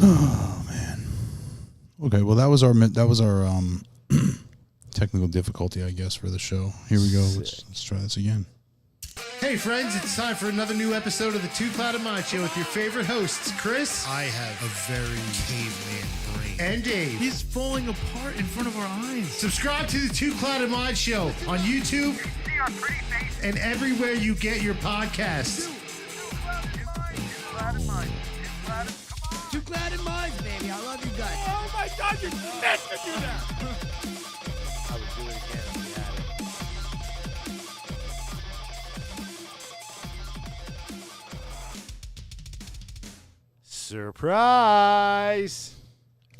Oh man. Okay, well that was our technical difficulty, I guess, for the show. Here we go. Let's try this again. Hey friends, it's time for another new episode of the Two Clouded Mind Show with your favorite hosts, Chris. I have a very caveman brain. And Dave. He's falling apart in front of our eyes. Subscribe to the Two Clouded Mind Show on YouTube and everywhere you get your podcasts. Two Clouded Minds, baby. I love you guys. Oh my God, you're meant to do that. I would do it again if we had it. Surprise!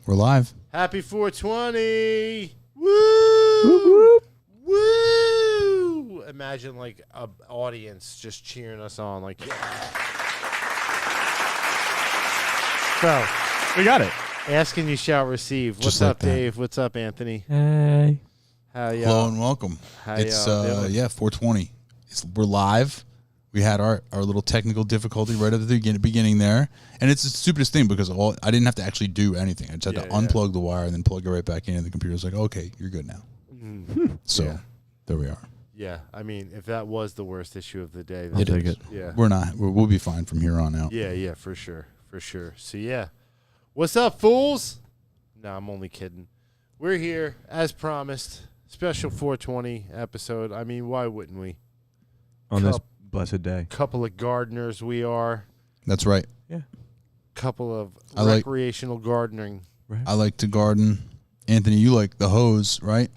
We're live. Happy 420! Woo! Whoop, whoop. Woo! Imagine like an audience just cheering us on, like, yeah. So, We got it. ask and you shall receive. What's Just like up, that. Dave? What's up, Anthony? Hey. How y'all? Hello and welcome. How It's y'all doing? 420. We're live. We had our little technical difficulty right at the beginning there, and it's the stupidest thing because I didn't have to actually do anything. I just had to unplug the wire and then plug it right back in, and the computer's like, "Okay, you're good now." So there we are. Yeah, I mean, if that was the worst issue of the day, then It take is. it. Yeah. We're not. We'll be fine from here on out. Yeah, for sure. So, yeah. What's up, fools? No, I'm only kidding. We're here, as promised. Special 420 episode. I mean, why wouldn't we? On this blessed day. Couple of gardeners we are. That's right. Couple of I like- recreational gardening. I like to garden. Anthony, you like the hose, right?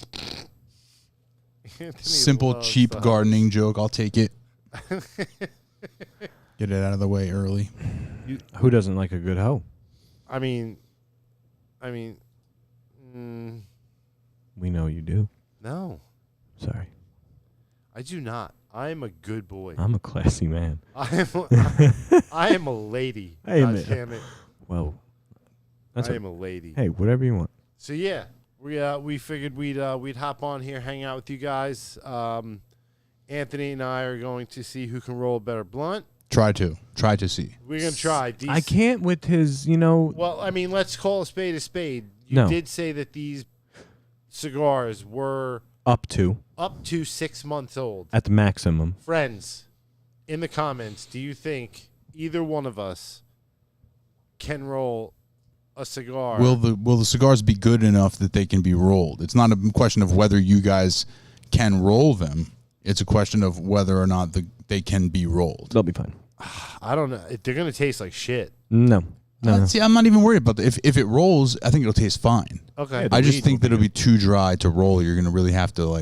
Anthony Simple, loves cheap the gardening joke. I'll take it. Get it out of the way early. Who doesn't like a good hoe? I mean, We know you do. no, Sorry. I do not. I am a good boy. I'm a classy man. I am a lady. Hey, God man. damn it. Well, that's I am a lady. hey, whatever you want. So yeah, we figured we'd hop on here, hang out with you guys. Anthony and I are going to see who can roll a better blunt. Try to see. We're gonna try. I can't with his, Well, I mean, let's call a spade a spade. You No. did say that these cigars were up to up to 6 months old. at the maximum. Friends, in the comments, do you think either one of us can roll a cigar? Will the cigars be good enough that they can be rolled? It's not a question of whether you guys can roll them. It's a question of whether or not they can be rolled. They'll be fine. I don't know. They're gonna taste like shit. No. See, I'm not even worried about that. If it rolls, I think it'll taste fine. Okay. Yeah, I just weed think will that it'll be too dry to roll. You're gonna really have to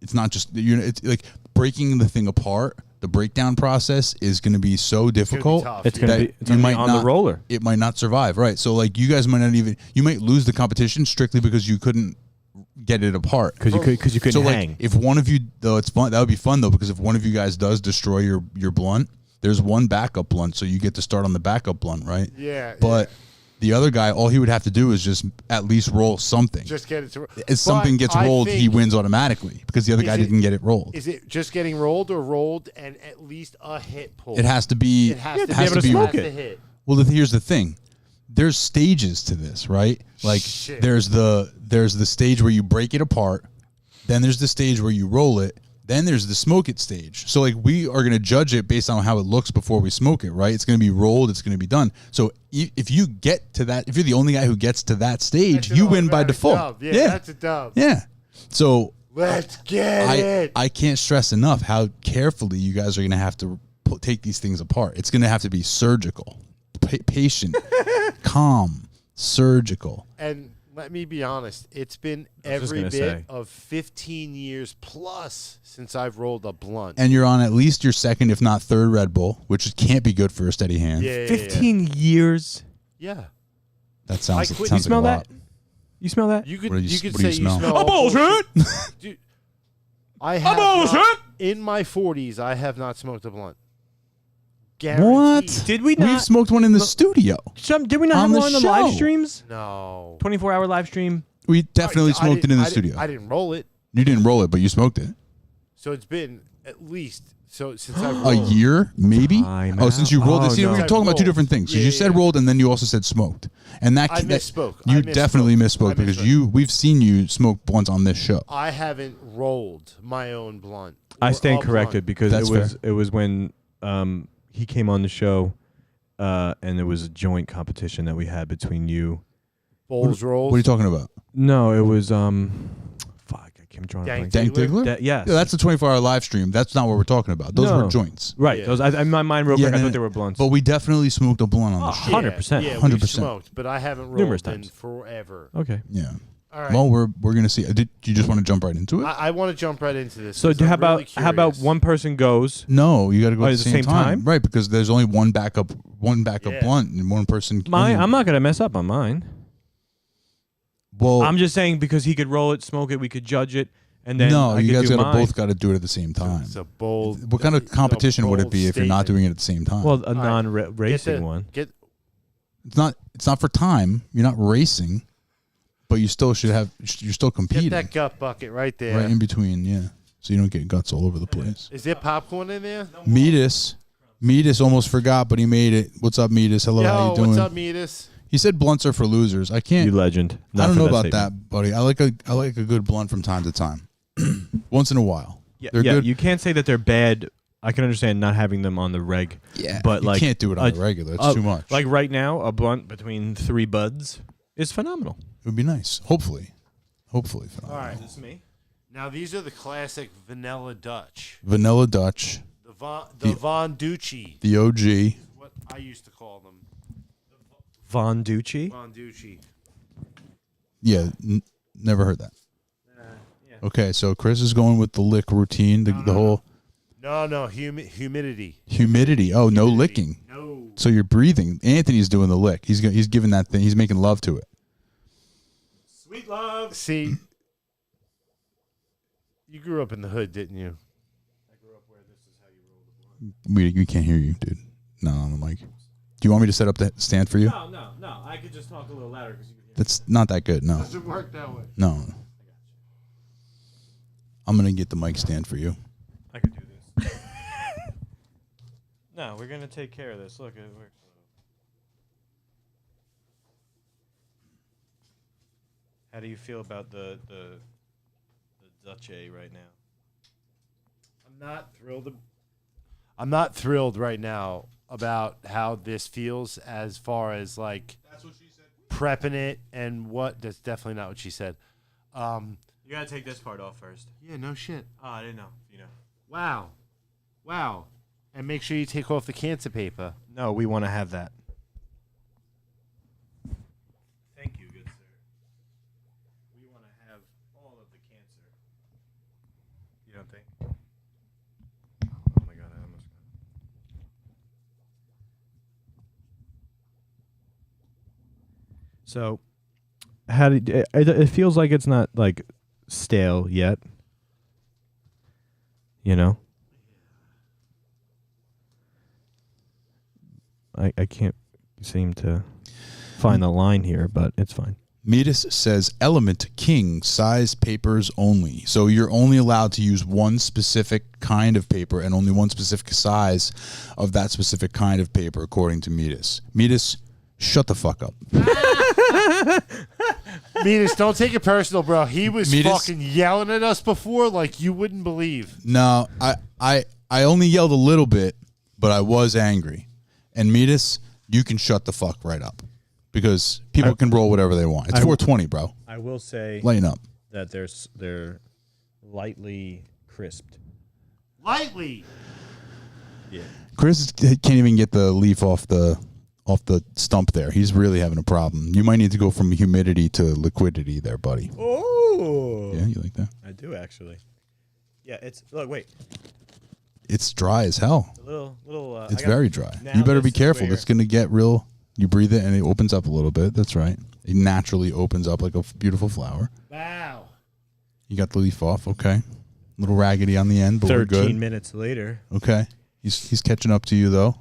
it's not just it's like breaking the thing apart. The breakdown process is gonna be so difficult. tough. It's gonna that be it's gonna be on the roller. It might not survive, right? So like you guys might not even you might lose the competition strictly because you couldn't get it apart. Because you couldn't So hang. like if one of you though it's fun that would be fun though because if one of you guys does destroy your blunt, there's one backup blunt, so you get to start on the backup blunt, right? Yeah. But the other guy, all he would have to do is just at least roll something. just get it to. If something But gets I rolled, he think- wins automatically because the other Is guy it- didn't get it rolled. Is it just getting rolled or rolled and at least a hit pull? It has to be. It has to to be be able to smoke has it. to hit. Well, here's the thing. There's stages to this, right? Like Shit. there's the stage where you break it apart, then there's the stage where you roll it, then there's the smoke it stage. So like we are going to judge it based on how it looks before we smoke it, right? It's going to be rolled, it's going to be done. So if you get to that, if you're the only guy who gets to that stage, That's you an win by automatic default. dub. Yeah, that's a dub. Yeah. So Let's get it. I can't stress enough how carefully you guys are going to have to take these things apart. It's going to have to be surgical, patient, calm, surgical. And let me be honest, it's been I was just every gonna bit say. of 15 years plus since I've rolled a blunt. And you're on at least your second, if not third Red Bull, which can't be good for a steady hand. yeah, 15 years. Yeah. That sounds, I quit- sounds You like smell a lot. that? You smell that? You could What do you- you could what do say you smell? smell A bullshit. Dude, I have bullshit. not, in my 40s I have not smoked a blunt. What? Guaranteed. Did we We've not? smoked one in the studio. Did we not on have the one on the live show. streams? No. 24-hour live stream. We definitely smoked it in the I studio. I didn't roll it. You didn't roll it, but you smoked it. So it's been at least So since I've A rolled, year, maybe. Time Oh, since you out. rolled it. Oh, See, no. we're talking about two Rolled. different things. 'Cause Yeah, you said yeah. rolled, and then you also said smoked, and that I misspoke. You I definitely misspoke. I misspoke because misspoke. we've seen you smoke blunts on this show. I haven't rolled my own blunt. I Or stand a corrected blunt. because That's it was when he came on the show, and there was a joint competition that we had between you. Bowls rolls. What are you talking about? No, it was fuck, I can't draw a Dank blank. Dank Diggler? Yes. Yeah, that's a 24-hour live stream. That's not what we're talking about. Those No. were joints. right. Yeah. Those in my mind real Yeah, quick, I no, thought no. they were blunts. But we definitely smoked a blunt on the show. 100%. Yeah, 100%. we smoked, but I haven't rolled Numerous in times. forever. Okay. Yeah. All right. Well, we're gonna see. Did you just want to jump right into it? I want to jump right into this. So 'cause I'm how about really how about curious. one person goes? No, you got to go Oh, at the same time. Right, because there's only one backup Yeah. blunt, and one person. I'm not gonna mess up on mine. Well, I'm just saying because he could roll it, smoke it, we could judge it, and then no, I you could guys do gotta mine. both got to do it at the same time. It's a bold. What kind of competition would it bold be if you're not statement. doing it at the same time? Well, a right. non-racing one. Get it's not for time. You're not racing, but you still should have. You're still competing. that gut bucket right there. Right in between, yeah. So you don't get guts all over the place. Is there popcorn in there? Metis almost forgot, but he made it. What's up, Metis? Hello, how you doing? What's up, Metis? He said blunts are for losers. I can't. You legend. I Not don't for know about statement. that, buddy. I like a good blunt from time to time. Once in a while. Yeah, They're yeah, good. you can't say that they're bad. I can understand not having them on the reg. Yeah, but you like can't do it on the regular. It's too much. Like right now, a blunt between 3 buds is phenomenal. It would be nice. Hopefully. All right. This me. Now these are the classic vanilla Dutch. Vanilla Dutch, The Von Ducci. the OG. What I used to call them. Von Ducci. Von Ducci. Yeah, never heard that. Okay, so Chris is going with the lick routine, the whole No, humidity. humidity. Oh, no licking. No. So you're breathing. Anthony's doing the lick. He's giving that thing. He's making love to it. Sweet love. See, you grew up in the hood, didn't you? We can't hear you, dude. Not on the mic. Do you want me to set up that stand for you? No. I could just talk a little louder because you can hear. That's not that good. No, Doesn't work that way. no. I'm gonna get the mic stand for you. I could do this. No, we're gonna take care of this. Look, it works. How do you feel about the Dutch right now? I'm not thrilled right now about how this feels as far as like prepping it and what. That's definitely not what she said. You gotta take this part off first. Yeah, no shit. Oh, I didn't know. You know. Wow. And make sure you take off the cancer paper. No, we want to have that. Thank you, good sir. We want to have all of the cancer. You don't think? Oh my god, I almost. So, how did it feels like it's not like stale yet? You know. I can't seem to find the line here, but it's fine. Metis says Element King size papers only. So you're only allowed to use one specific kind of paper and only one specific size of that specific kind of paper, according to Metis. Metis, shut the fuck up. Metis, don't take it personal, bro. He was Metis? fucking yelling at us before like you wouldn't believe. No, I only yelled a little bit, but I was angry. And Metis, you can shut the fuck right up because people can roll whatever they want. It's 420, bro. I will say Lighten up. that they're lightly crisped. Lightly. Yeah. Chris can't even get the leaf off the stump there. He's really having a problem. You might need to go from humidity to liquidity there, buddy. Oh. Yeah, you like that? I do actually. Yeah, it's look. Wait, It's dry as hell. a little. It's very dry. Now You better be this is careful. where- It's going to get real. You breathe it and it opens up a little bit. That's right. It naturally opens up like a beautiful flower. Wow. You got the leaf off. Okay. A little raggedy on the end, but we're 13 good. minutes later. Okay. He's catching up to you, though.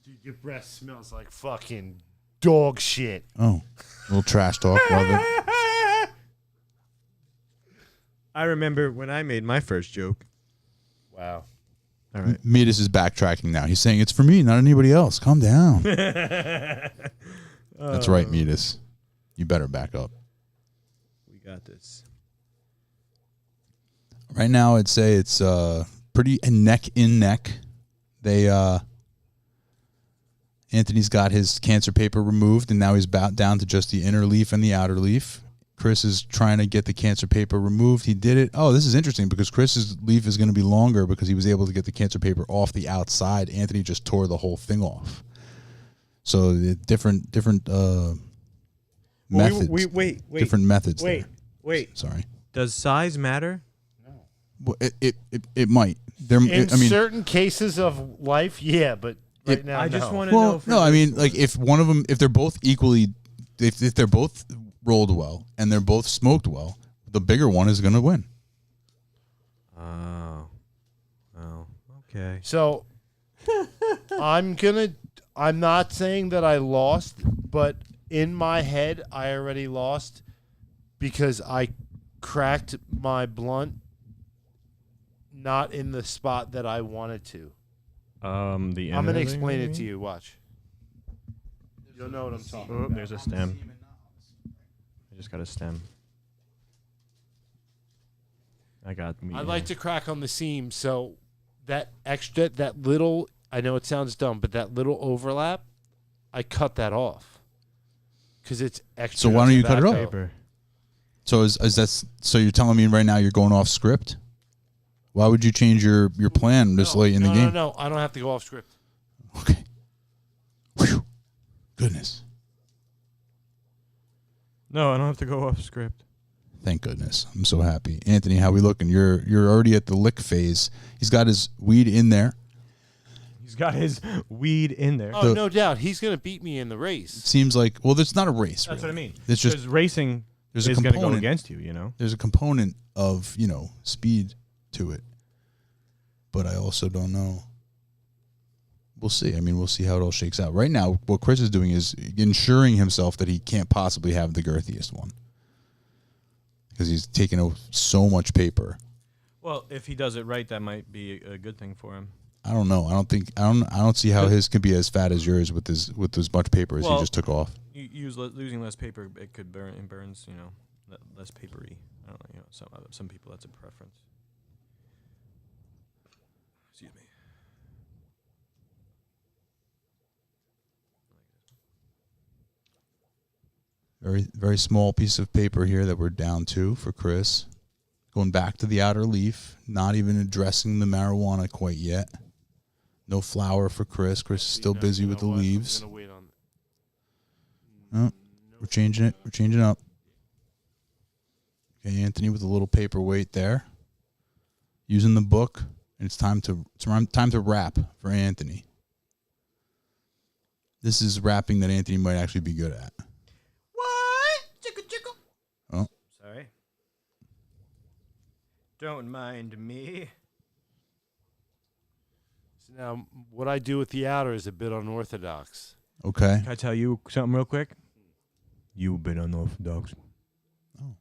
Dude, your breath smells like fucking dog shit. Oh. A little trash talk. Love it. I remember when I made my first joke. Wow. All right. Midas is backtracking now. He's saying it's for me, not anybody else. Calm down. That's right, Midas. You better back up. We got this. Right now, I'd say it's pretty neck in neck. Anthony's got his cancer paper removed, and now he's down to just the inner leaf and the outer leaf. Chris is trying to get the cancer paper removed. He did it. Oh, this is interesting because Chris's leaf is going to be longer because he was able to get the cancer paper off the outside. Anthony just tore the whole thing off. So the different methods. Wait. Different methods. Wait. Sorry. Does size matter? Well, it might. In certain cases of life, yeah, but right now, I just want to well, know. no, I mean, like if one of them, if they're both equally, if they're both rolled well and they're both smoked well, the bigger one is going to win. Oh, okay. So I'm not saying that I lost, but in my head, I already lost because I cracked my blunt not in the spot that I wanted to. I'm going to explain it to you. Watch. You'll know what I'm talking about. There's a stem. I just got a stem. I got me. I like to crack on the seam, so that little, I know it sounds dumb, but that little overlap, I cut that off because it's extra. So why don't you cut it off? Paper. So is that? So you're telling me right now you're going off script? Why would you change your plan this late in the game? No, I don't have to go off script. Okay. Whew. Goodness. No, I don't have to go off script. Thank goodness. I'm so happy. Anthony, how we looking? You're already at the lick phase. He's got his weed in there. He's got his weed in there. Oh, no doubt. He's going to beat me in the race. Seems like, well, there's not a race. That's really. what I mean. It's just because racing there's a is going to go component against you, you know? There's a component of, speed to it. But I also don't know. We'll see. I mean, we'll see how it all shakes out. Right now, what Chris is doing is ensuring himself that he can't possibly have the girthiest one. Because he's taking so much paper. Well, if he does it right, that might be a good thing for him. I don't know. I don't see how his could be as fat as yours with as much paper as he just took off. Losing less paper, it could burn. It burns, less papery. I don't know. Some people that's a preference. Excuse me. Very, very small piece of paper here that we're down to for Chris. Going back to the outer leaf, not even addressing the marijuana quite yet. No flower for Chris. Chris is still busy with the leaves. I'm gonna wait on Oh, we're changing it. We're changing up. Okay, Anthony with a little paperweight there. Using the book. And it's time to rap for Anthony. This is rapping that Anthony might actually be good at. What? Chicka chicka. Oh. Sorry. Don't mind me. So now, what I do with the outer is a bit unorthodox. Okay. Can I tell you something real quick? You've been unorthodox. All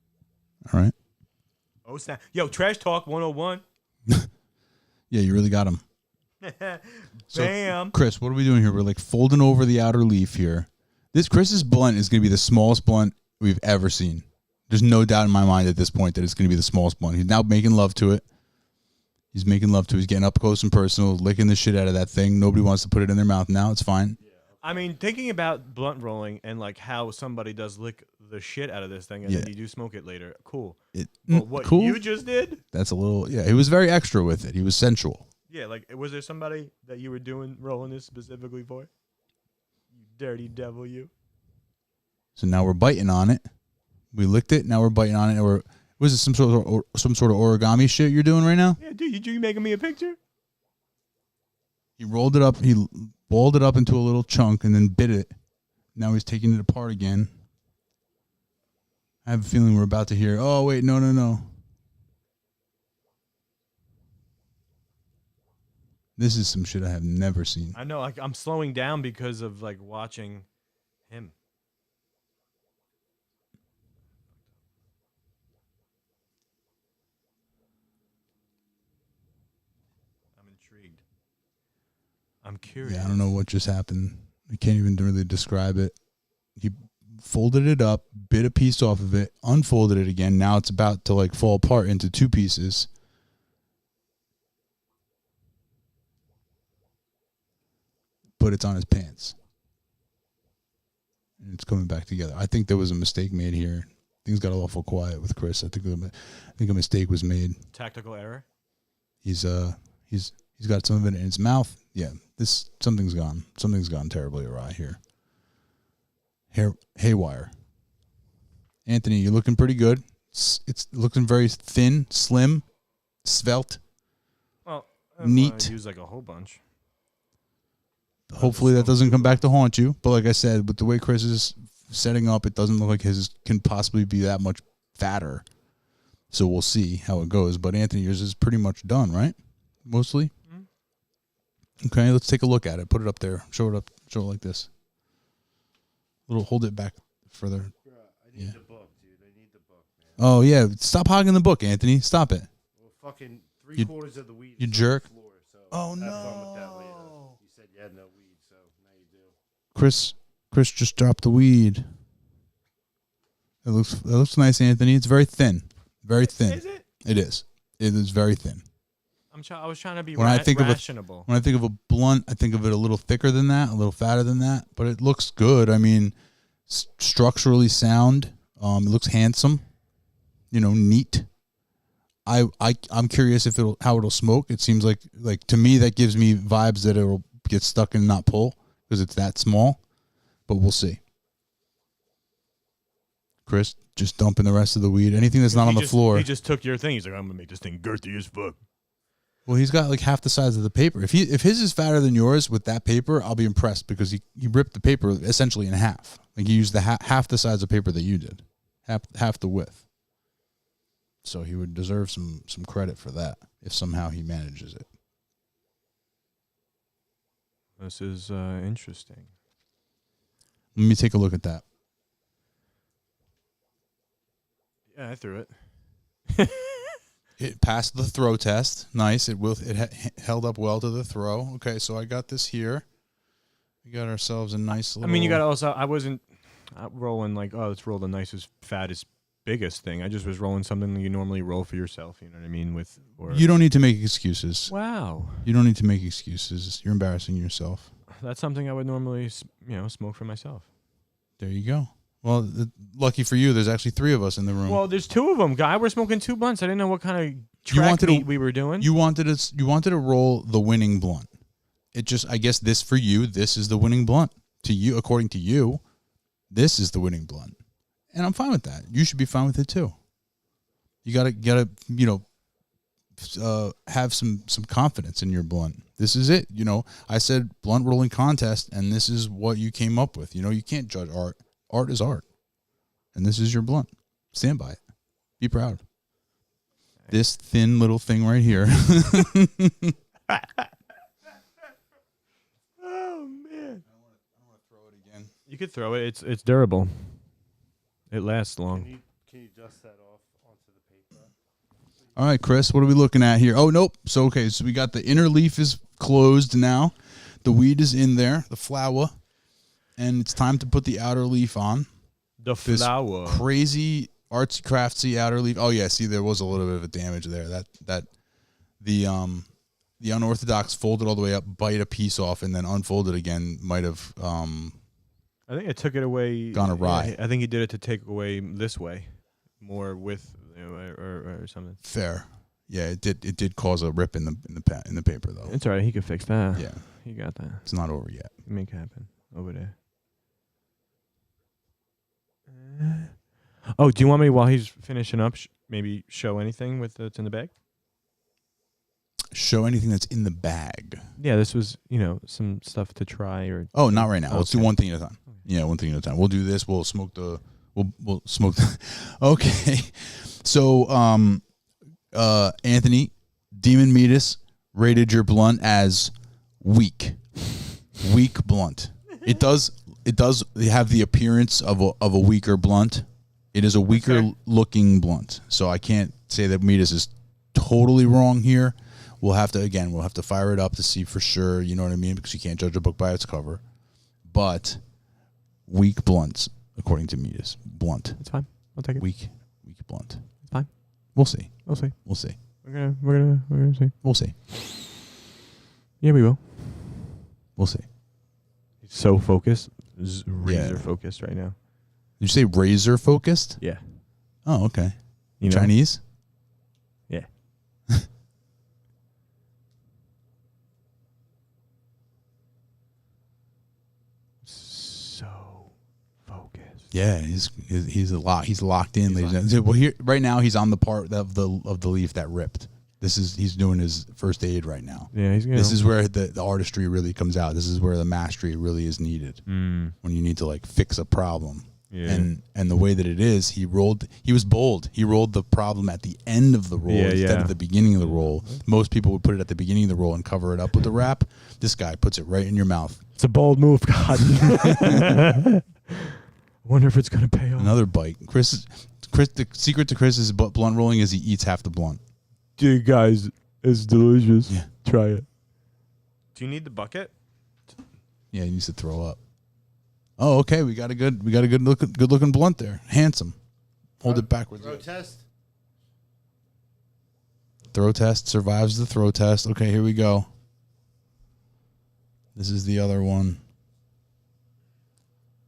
right. Oh, snap. Yo, Trash Talk 101. Yeah, you really got him. So, Bam. Chris, what are we doing here? We're like folding over the outer leaf here. This Chris's blunt is going to be the smallest blunt we've ever seen. There's no doubt in my mind at this point that it's going to be the smallest blunt. He's now making love to it. He's making love to it. He's getting up close and personal, licking the shit out of that thing. Nobody wants to put it in their mouth now. It's fine. I mean, thinking about blunt rolling and like how somebody does lick the shit out of this thing and then you do smoke it later. Cool. But what cool? you just did? That's a little, yeah, he was very extra with it. He was sensual. Yeah, like, was there somebody that you were rolling this specifically for? You dirty devil, you. So now we're biting on it. We licked it. Now we're biting on it. Was it some sort of origami shit you're doing right now? Yeah, dude, you making me a picture? He rolled it up. He balled it up into a little chunk and then bit it. Now he's taking it apart again. I have a feeling we're about to hear, oh, wait, no. This is some shit I have never seen. I know, like, I'm slowing down because of, like, watching him. I'm intrigued. I'm curious. Yeah, I don't know what just happened. I can't even really describe it. He folded it up, bit a piece off of it, unfolded it again. Now it's about to like fall apart into two pieces. But it's on his pants. And it's coming back together. I think there was a mistake made here. Things got awful quiet with Chris. I think a mistake was made. Tactical error? He's got some of it in his mouth. Yeah, something's gone. Something's gone terribly awry here. Haywire. Anthony, you're looking pretty good. It's looking very thin, slim, svelte. Well, neat. Use like a whole bunch. Hopefully that doesn't come back to haunt you. But like I said, with the way Chris is setting up, it doesn't look like his can possibly be that much fatter. So we'll see how it goes. But Anthony, yours is pretty much done, right? Mostly. Mm-hmm. Okay, let's take a look at it. Put it up there. Show it up. Show it like this. Hold it back further. I need the book, dude. I need the book, man. Oh yeah, stop hogging the book, Anthony. Stop it. Well, fucking 3/4 of the weed. You is jerk. On the floor, so Oh have no. fun with that later. You said you had no weed, so now you do. Chris just dropped the weed. It looks nice, Anthony. It's very thin. Very thin. Is it? It is. It is very thin. I was trying to be When I think rational. When I think of a blunt, I think of it a little thicker than that, a little fatter than that, but it looks good. I mean, structurally sound. It looks handsome. Neat. I'm curious how it'll smoke. It seems like to me that gives me vibes that it'll get stuck and not pull because it's that small. But we'll see. Chris, just dumping the rest of the weed. Anything that's not on the floor. He just took your thing. He's like, I'm gonna make this thing girthy as fuck. Well, he's got like half the size of the paper. If his is fatter than yours with that paper, I'll be impressed because he ripped the paper essentially in half. Like he used the half the size of paper that you did, half the width. So he would deserve some credit for that if somehow he manages it. This is interesting. Let me take a look at that. Yeah, I threw it. It passed the throw test. Nice. It held up well to the throw. Okay, so I got this here. We got ourselves a nice little... I mean, you got to also... I wasn't rolling like, oh, let's roll the nicest, fattest, biggest thing. I just was rolling something that you normally roll for yourself. You know what I mean? You don't need to make excuses. Wow. You don't need to make excuses. You're embarrassing yourself. That's something I would normally, smoke for myself. There you go. Well, lucky for you, there's actually 3 of us in the room. Well, there's 2 of them. Guy, we're smoking 2 blunts. I didn't know what kind of track meet we were doing. You wanted to roll the winning blunt. It just, I guess, this for you, this is the winning blunt. To you, according to you, this is the winning blunt, and I'm fine with that. You should be fine with it too. You gotta, have some confidence in your blunt. This is it. I said blunt rolling contest, and this is what you came up with. You can't judge art. Art is art. And this is your blunt. Stand by it. Be proud. This thin little thing right here. Oh, man. I don't want to throw it again. You could throw it. It's durable. It lasts long. Can you dust that off onto the paper? All right, Chris, what are we looking at here? Oh, nope. So we got the inner leaf is closed now. The weed is in there, the flower. And it's time to put the outer leaf on. The flower. This crazy artsy craftsy outer leaf. Oh yeah, see there was a little bit of a damage there. That the unorthodox folded all the way up, bite a piece off, and then unfold it again might have I think it took it away. Gone awry. I think he did it to take away this way, more with or something. Fair. Yeah, it did cause a rip in the paper though. It's all right. He could fix that. Yeah, he got that. It's not over yet. Make it happen over there. Oh, do you want me while he's finishing up, maybe show anything that's in the bag? Show anything that's in the bag. Yeah, this was some stuff to try or. Oh, not right now. Okay. Let's do one thing at a time. Yeah, one thing at a time. We'll do this. We'll smoke the. We'll smoke. Okay, so Anthony, Demon Meatus rated your blunt as weak blunt. It does have the appearance of a weaker blunt. It is a weaker looking blunt. So I can't say that Meatus is totally wrong here. we'll have to fire it up to see for sure. You know what I mean? Because you can't judge a book by its cover. But weak blunts, according to Metis, blunt. It's fine. I'll take it. Weak blunt. It's fine. We'll see. We'll see. We'll see. We're gonna see. We'll see. Yeah, we will. We'll see. He's so focused. Razor focused right now. Did you say razor focused? Yeah. Oh, okay. You know? Chinese? Yeah. So focused. Yeah, he's locked in, ladies and gentlemen. Well, here right now he's on the part of the leaf that ripped. He's doing his first aid right now. Yeah, he's This is where the artistry really comes out. This is where the mastery really is needed. When you need to like fix a problem. Yeah. And the way that it is, he was bold. He rolled the problem at the end of the roll instead of the beginning of the roll. Most people would put it at the beginning of the roll and cover it up with the wrap. This guy puts it right in your mouth. It's a bold move, God. I wonder if it's gonna pay off. Another bite. Chris, the secret to Chris's blunt rolling is he eats half the blunt. Dude, guys, it's delicious. Yeah. Try it. Do you need the bucket? Yeah, he needs to throw up. Oh, okay. We got a good looking blunt there. Handsome. Hold it backwards. Throw test. Throw test survives the throw test. Okay, here we go. This is the other one.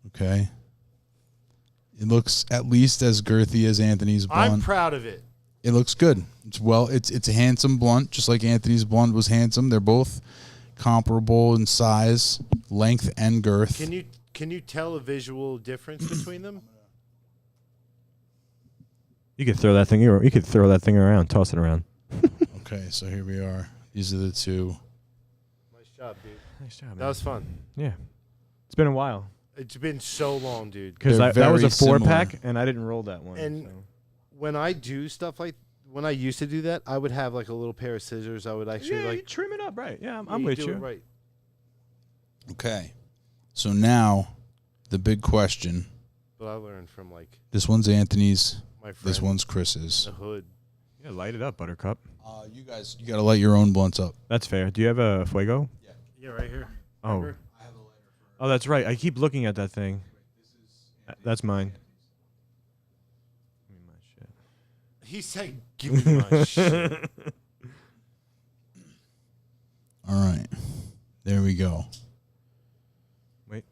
Okay. It looks at least as girthy as Anthony's blunt. I'm proud of it. It looks good. It's a handsome blunt, just like Anthony's blunt was handsome. They're both comparable in size, length, and girth. Can you tell a visual difference between them? You could throw that thing. You could throw that thing around, toss it around. Okay, so here we are. These are the two. Nice job, dude. Nice job, man. That was fun. Yeah, it's been a while It's been so long, dude. because They're that was a very 4-pack, and I didn't roll that one. And so. when I do stuff like when I used to do that, I would have like a little pair of scissors. I would actually you trim it up, right? Yeah, I'm you with do you. it right. Okay. So now, the big question. But I learned from like This one's Anthony's. my friend. This one's Chris's. the hood. Yeah, light it up, Buttercup. You got to light your own blunts up. That's fair. Do you have a fuego? Yeah, right here. Oh. Remember? Oh, that's right. I keep looking at that thing. That's mine. Give me my shit. He said, "Give me my shit." All right. There we go. Wait.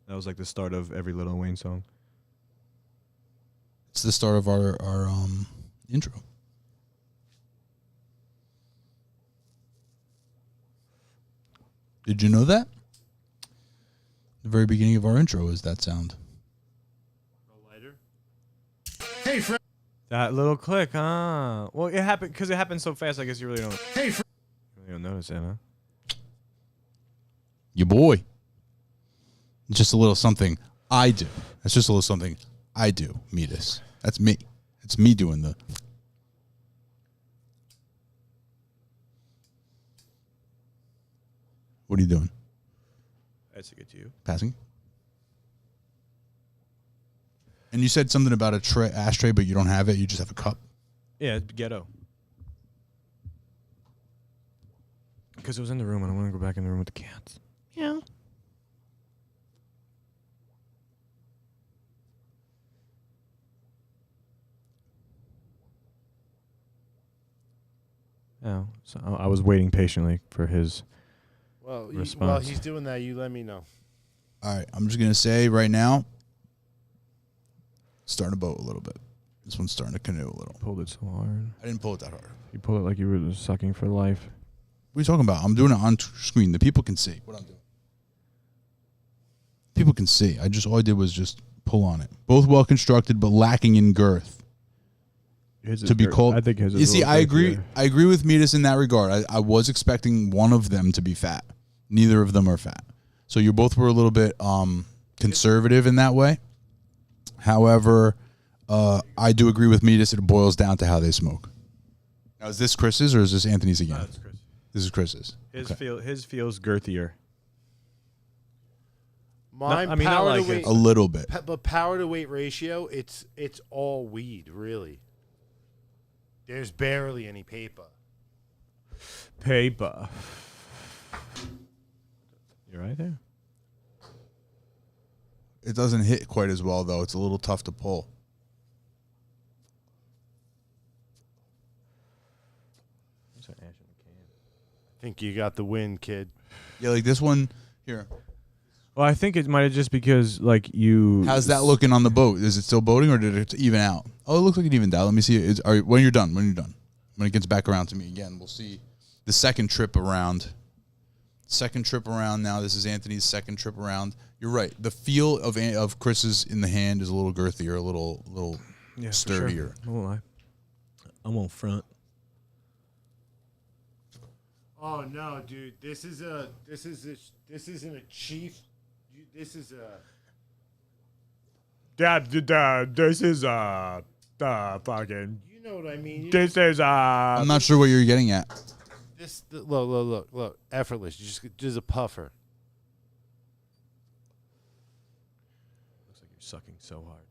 That was like the start of every Lil Wayne song. It's the start of our intro. Did you know that? The very beginning of our intro is that sound. Hey, Fred. That little click, huh? Well, it happened because it happened so fast. I guess you really don't. Hey, Fred. You really don't notice it, huh? Your boy. Just a little something I do. That's just a little something I do. Metis. That's me. It's me doing the. What are you doing? That's a good to you. Passing? And you said something about a ashtray, but you don't have it. You just have a cup. Yeah, it's ghetto. Because it was in the room, and I want to go back in the room with the cats. Yeah. Oh, so I was waiting patiently for his. Well, while Response. he's doing that, you let me know. All right. I'm just going to say right now, starting to boat a little bit. This one's starting to canoe a little. Pulled it so hard. I didn't pull it that hard. You pulled it like you were sucking for life. What are you talking about? I'm doing it on screen. The people can see what I'm doing. People can see. All I did was just pull on it. Both well constructed, but lacking in girth. His is To be girth- called, I think his is you a see, little I agree. girthier. I agree with Metis in that regard. I was expecting one of them to be fat. Neither of them are fat. So you both were a little bit conservative in that way. However, I do agree with Metis. It boils down to how they smoke. Now, is this Chris's or is this Anthony's again? No, it's Chris. This is Chris's. His Okay. his feels girthier. Mine I mean, not power like to weight, it's- A little bit. but power to weight ratio, it's all weed, really. There's barely any paper. Paper. You right there? It doesn't hit quite as well, though. It's a little tough to pull. I think you got the win, kid. Yeah, like this one here. Well, I think it might have just because like you. How's that looking on the boat? Is it still boating or did it even out? Oh, it looks like it evened out. Let me see. When you're done. When it gets back around to me again, we'll see the second trip around. Second trip around now. This is Anthony's second trip around. You're right. The feel of Chris's in the hand is a little girthier, a little sturdier. I won't lie. I won't front. Oh no, dude! This isn't a chief. This is a. This is fucking. You know what I mean? This is I'm not sure what you're getting at. Look, effortless. Just a puffer. Looks like you're sucking so hard.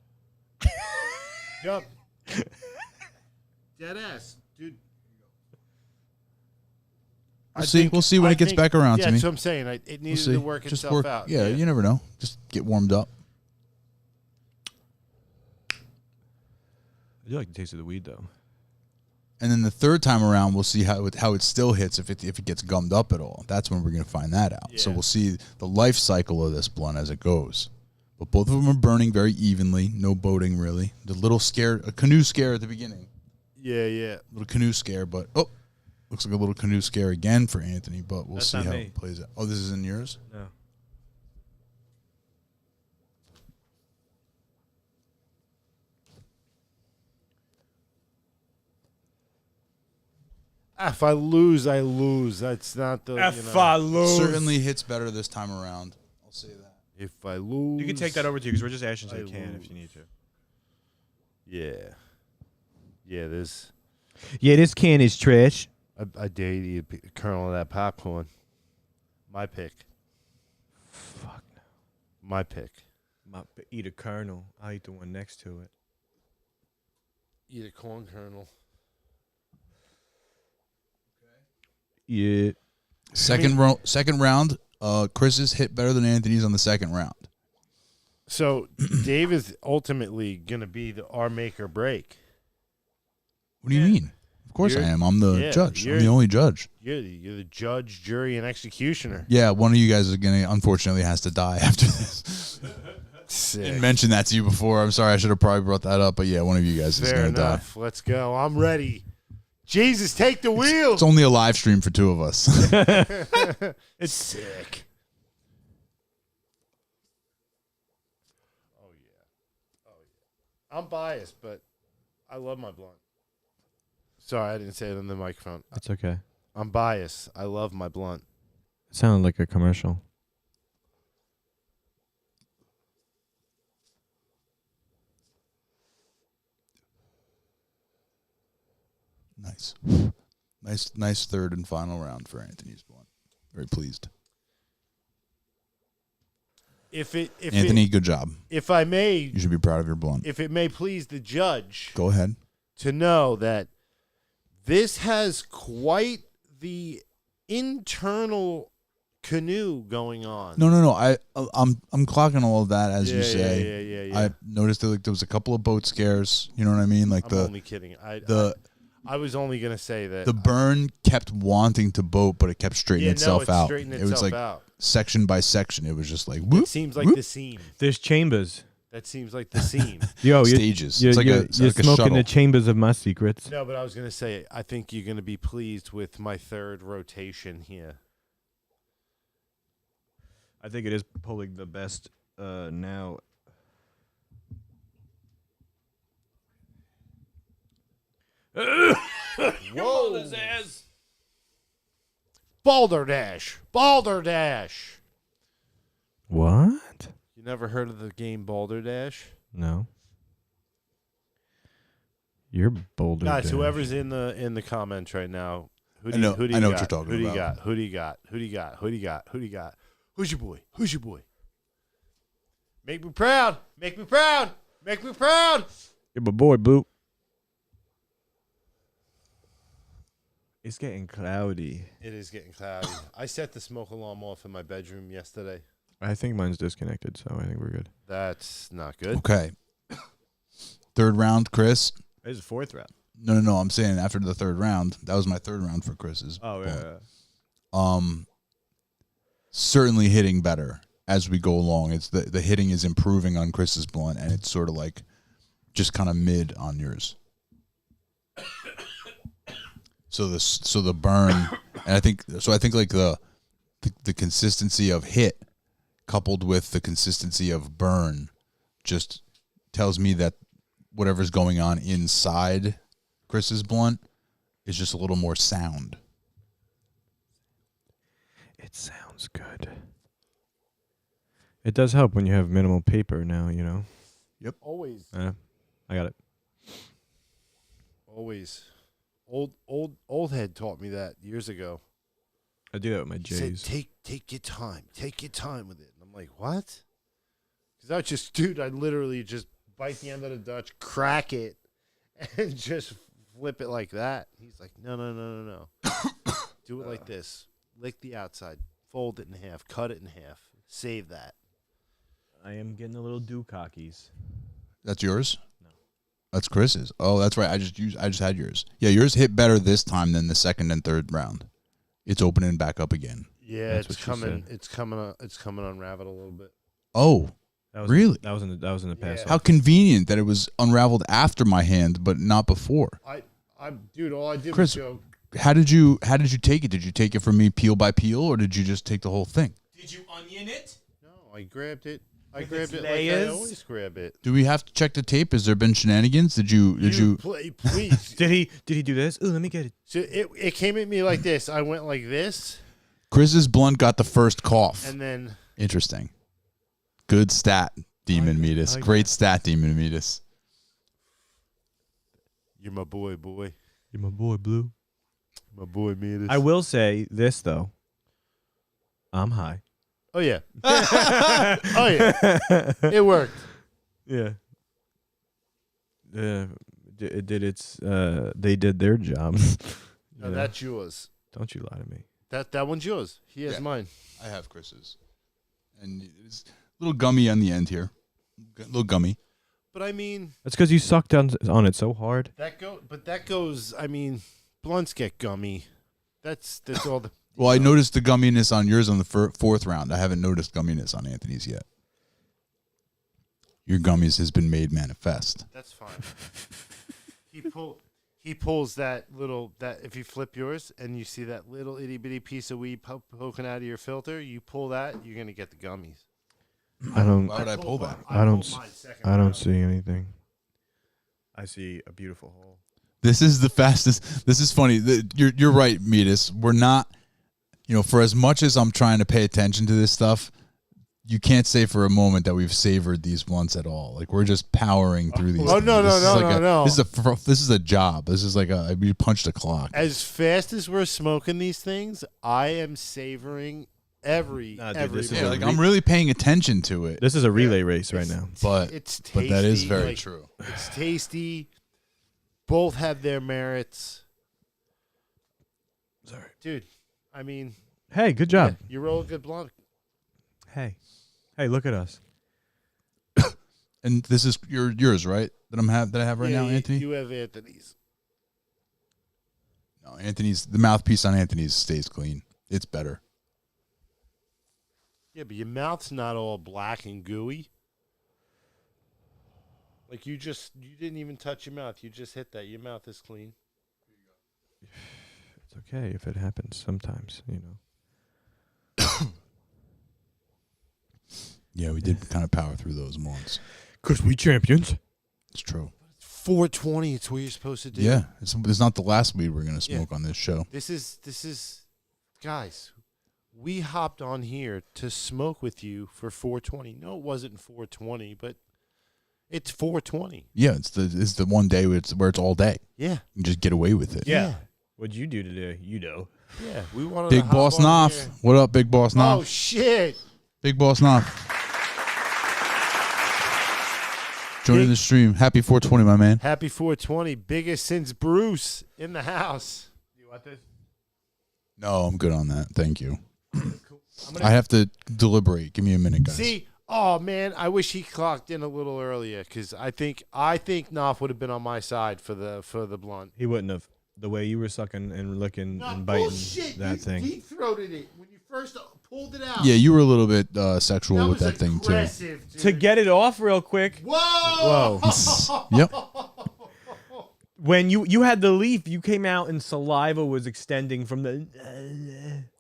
Yup. Dead ass, dude. We'll see when it gets back around to me. That's what I'm saying. It needed to work itself out. Yeah, you never know. Just get warmed up. I do like the taste of the weed though. And then the third time around, we'll see how it still hits if it gets gummed up at all. That's when we're going to find that out. Yeah. So we'll see the life cycle of this blunt as it goes. But both of them are burning very evenly. No boating really. A canoe scare at the beginning. Yeah. Little canoe scare, but looks like a little canoe scare again for Anthony. But we'll see how it plays out. Oh, this is in yours? No. If I lose, I lose. That's not the. I lose. Certainly hits better this time around. I'll say that. If I lose, You can take that over to you because we're just ashing so you can lose. if you need to. Yeah. This. Yeah, this can is trash. I dare you to eat a kernel of that popcorn. My pick. Fuck no. My pick. Eat a kernel. I'll eat the one next to it. Eat a corn kernel. Yeah. Second round. Chris's hit better than Anthony's on the second round. So Dave is ultimately gonna be our make or break. What do you mean? Of course I am. I'm the judge. I'm the only judge. You're the judge, jury, and executioner. Yeah, one of you guys is unfortunately has to die after this. Sick. Didn't mention that to you before. I'm sorry. I should have probably brought that up. But yeah, one of you guys is Fair going to die. enough. Let's go. I'm ready. Jesus, take the wheel. It's only a live stream for two of us. It's sick. Oh yeah. I'm biased, but I love my blunt. Sorry, I didn't say it on the microphone. That's okay. I'm biased. I love my blunt. It sounded like a commercial. Nice third and final round for Anthony's blunt. Very pleased. Anthony, good job. If I may, You should be proud of your blunt. if it may please the judge Go ahead. to know that this has quite the internal canoe going on. No. I'm clocking all of that as you say. Yeah. I noticed that there was a couple of boat scares. You know what I mean? Like I'm only kidding. I was only gonna say that the burn kept wanting to boat, but it kept straightening itself out. Straightened It was itself like out. section by section. It was just like whoop. It seems like whoop. the seam. There's chambers. That seems like the seam. Yo, Stages. You're, It's like you're, it's you're like a smoking shuttle. the chambers of my secrets. No, but I was gonna say I think you're gonna be pleased with my third rotation here. I think it is pulling the best now. Whoa! Balderdash! Balderdash! What? You never heard of the game Balderdash? No. You're bolder. Guys, Dash. whoever's in the comments right now, who do I know- you, who do you I know got? what you're talking Who do you about. got? Who do you got? Who do you got? Who do you got? Who do you got? Who's your boy? Who's your boy? Make me proud! Make me proud! Make me proud! You're my boy, Boop. It's getting cloudy. It is getting cloudy. I set the smoke alarm off in my bedroom yesterday. I think mine's disconnected, so I think we're good. That's not good. Okay. Third round, Chris. This is fourth round. No. I'm saying after the third round. That was my third round for Chris's. Oh yeah. Certainly hitting better as we go along. It's the hitting is improving on Chris's blunt, and it's sort of like just kind of mid on yours. So the burn, and I think like the consistency of hit coupled with the consistency of burn just tells me that whatever's going on inside Chris's blunt is just a little more sound. It sounds good. It does help when you have minimal paper now, you know. Yep. Always. I got it. Always. Old head taught me that years ago. I do that with my He said, J's. take your time. Take your time with it. And I'm like, what? Because I'd literally just bite the end of the Dutch, crack it, and just flip it like that. He's like, no. Do it like this. Lick the outside. Fold it in half. Cut it in half. Save that. I am getting a little dookakies. That's yours? No. That's Chris's. Oh, that's right. I just had yours. Yeah, yours hit better this time than the second and third round. It's opening back up again. Yeah, That's it's what she coming. said. It's coming unraveled a little bit. Oh, That was really? That was in the past. Yeah. How convenient that it was unraveled after my hand, but not before. Dude, all I did Chris, was go. How did you take it? Did you take it from me peel by peel, or did you just take the whole thing? Did you onion it? No, I grabbed it. I With grabbed its it like I layers? always grab it. Do we have to check the tape? Has there been shenanigans? Did you? Please. Did he do this? Ooh, let me get it. So it came at me like this. I went like this, Chris's blunt got the first cough. and then Interesting. Good stat, Demon Metis. Great stat, Demon Metis. you're my boy. You're my boy, Blue. My boy Metis. I will say this, though. I'm high. Oh, yeah. Oh, yeah. It worked. Yeah. It did its, they did their job. No, that's yours. Don't you lie to me. That one's yours. He has Yeah. mine. I have Chris's. And it's a little gummy on the end here. A little gummy. But I mean, That's because you sucked on it so hard. that goes, I mean, blunts get gummy. That's all the. Well, I noticed the gumminess on yours on the fourth round. I haven't noticed gumminess on Anthony's yet. Your gummies has been made manifest. That's fine. He pulls that if you flip yours and you see that little itty bitty piece of weed poking out of your filter, you pull that, you're gonna get the gummies. I don't. Why would I pull that? I don't. pulled mine second I don't round. see anything. I see a beautiful hole. This is the fastest. This is funny. You're right, Metis. We're not, for as much as I'm trying to pay attention to this stuff, you can't say for a moment that we've savored these blunts at all. Like, we're just powering through these. Oh, no, things. no, This is no, like no. This is a job. This is like we punched a clock. As fast as we're smoking these things, I am savoring every Nah, dude, every. this is Yeah, a like re- I'm really paying attention to it. This is a relay race right now. But it's tasty. that is very like, true. It's tasty. Both have their merits. Sorry. Dude, I mean, Hey, good job. you roll a good blunt. Hey, look at us. And this is yours, right? That I have right now, Anthony. You have Anthony's. No, Anthony's the mouthpiece on Anthony's stays clean. It's better. Yeah, but your mouth's not all black and gooey. Like you didn't even touch your mouth. You just hit that. Your mouth is clean. It's okay if it happens sometimes, Yeah, we did kind of power through those months. Because we champions. It's true. 420. It's what you're supposed to do. Yeah, it's not the last weed we're gonna smoke on this show. This is, guys. We hopped on here to smoke with you for 420. No, it wasn't 420, but it's 420. Yeah, it's the one day where it's all day. Yeah. You just get away with it. Yeah. What'd you do today? Yeah. We wanted Big to Boss hop on Knopf. here. What up, Big Boss Oh Knopf? shit. Big Boss Knopf. Joining the stream. Happy 420, my man. Happy 420. Biggest since Bruce in the house. You want this? No, I'm good on that. Thank you. I have to deliberate. Give me a minute, guys. See, oh man, I wish he clocked in a little earlier because I think Knopf would have been on my side for the blunt. He wouldn't have. The way you were sucking and licking No, and biting bullshit. that You thing. deep-throated it when you first pulled it out. Yeah, you were a little bit sexual that with was that thing too. aggressive, dude. To get it off real quick. Whoa! Yep. When you had the leaf, you came out and saliva was extending from the.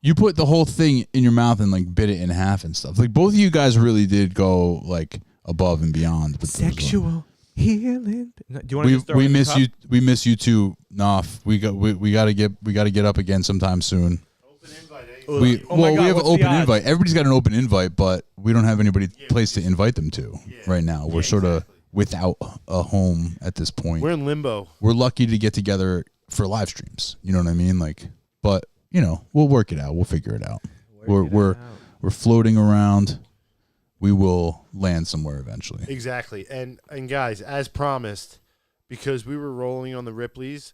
You put the whole thing in your mouth and like bit it in half and stuff. Like both of you guys really did go like above and beyond. With those ones. Sexual healing. Do you want to just throw it We in the miss cup? you. We miss you too, Knopf. We got to get up again sometime soon. Open invite, eh? Oh We my God, have an what's the open odds? invite. Everybody's got an open invite, but we don't have anybody place to invite them to right now. We're sort of without a home at this point. We're in limbo. We're lucky to get together for live streams. You know what I mean? Like, but you know, we'll work it out. We'll figure it out. We're floating around. We will land somewhere eventually. Exactly. And guys, as promised, because we were rolling on the Ripleys,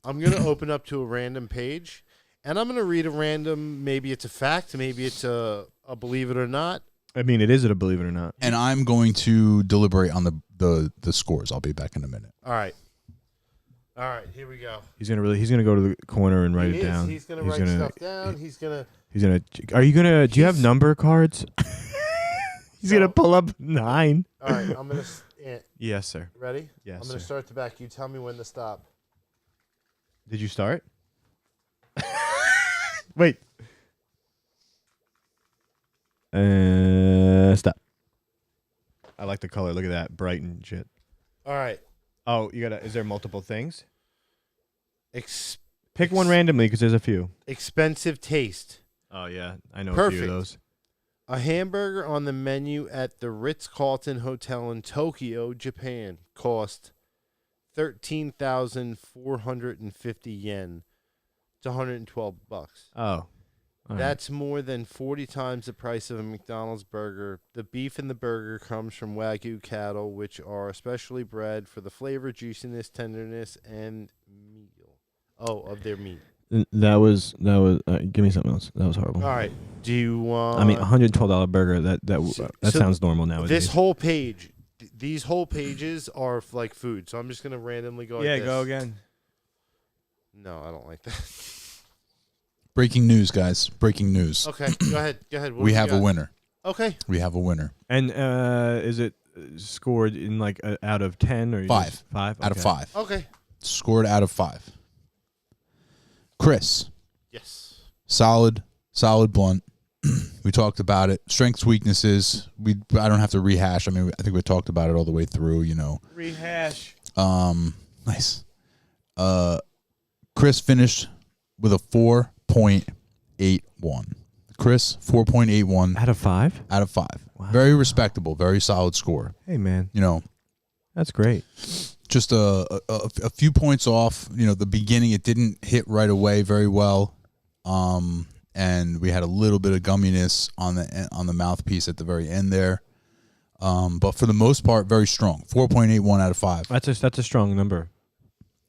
I'm going to open up to a random page, and I'm going to read a random, maybe it's a fact, maybe it's a believe it or not. I mean, it is a believe it or not. And I'm going to deliberate on the scores. I'll be back in a minute. All right. All right, here we go. He's gonna go to the corner and write He it is. down. He's going to write stuff down. He's going to... Are you gonna? Do you have number cards? He's gonna pull up 9. All right, I'm going to... Yes, sir. Ready? Yes, I'm going to sir. start the back. You tell me when to stop. Did you start? Wait. Stop. I like the color. Look at that, bright and shit. All right. Oh, you gotta. Is there multiple things? Pick one randomly because there's a few. Expensive taste. Oh yeah, I know a Perfect. few of those. A hamburger on the menu at the Ritz-Carlton Hotel in Tokyo, Japan, cost 13,450 yen. It's $112. Oh, all right. That's more than 40 times the price of a McDonald's burger. The beef in the burger comes from Wagyu cattle, which are especially bred for the flavor, juiciness, tenderness, and meal. Oh, of their meat. That was. Give me something else. That was horrible. All right. Do you want? I mean, $112 burger. That So sounds normal nowadays. This whole page, these whole pages are like food. So I'm just gonna randomly go. yeah, like this. go again. No, I don't like that. Breaking news, guys. Breaking news. Okay, go ahead. Go ahead. What We do you have a got? winner. Okay. We have a winner. And is it scored in like out of 10 or you 5. just 5 Out of Okay. 5. Okay. Scored out of 5. Chris. Yes. Solid blunt. We talked about it. Strengths, weaknesses. I don't have to rehash. I mean, I think we talked about it all the way through, you know. Rehash. Nice. Chris finished with a 4.81. Chris, 4.81 Out of 5? out of 5. Wow. Very respectable, very solid score. Hey man, You know, that's great. just a few points off. You know, the beginning it didn't hit right away very well, and we had a little bit of gumminess on the mouthpiece at the very end there. But for the most part, very strong. 4.81 out of 5. That's a strong number.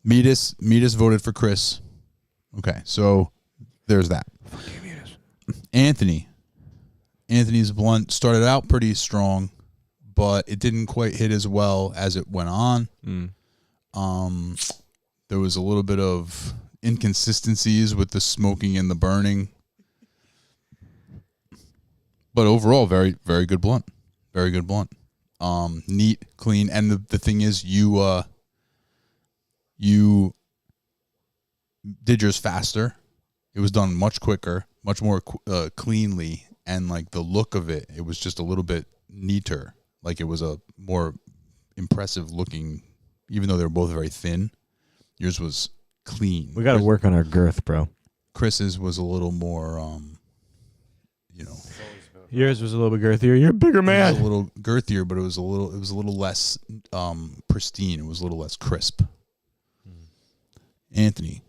Metis voted for Chris. Okay, so there's that. Anthony's blunt started out pretty strong, but it didn't quite hit as well as it went on. There was a little bit of inconsistencies with the smoking and the burning, but overall, very, very good blunt. Very good blunt. Neat, clean, and the thing is, you did yours faster. It was done much quicker, much more cleanly, and like the look of it, it was just a little bit neater. Like it was a more impressive looking, even though they were both very thin. Yours was clean. We got to work on our girth, bro. Chris's was a little more, you know, Yours was a little bit girthier. You're a bigger it was man. a little girthier, but it was a little less pristine. It was a little less crisp. Anthony,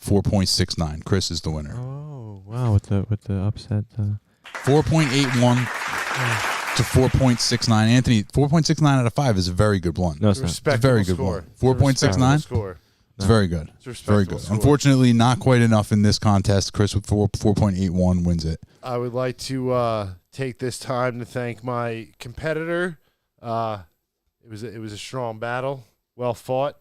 4.69. Chris is the winner. Oh wow, with the upset. 4.81 to 4.69. Anthony, 4.69 out of 5 is a very good blunt. No, it's not. It's a very good score. one. 4.69? Score. It's very good. It's a Very respectable good. score. Unfortunately, not quite enough in this contest. Chris with 4.81 wins it. I would like to take this time to thank my competitor. It was a strong battle, well fought.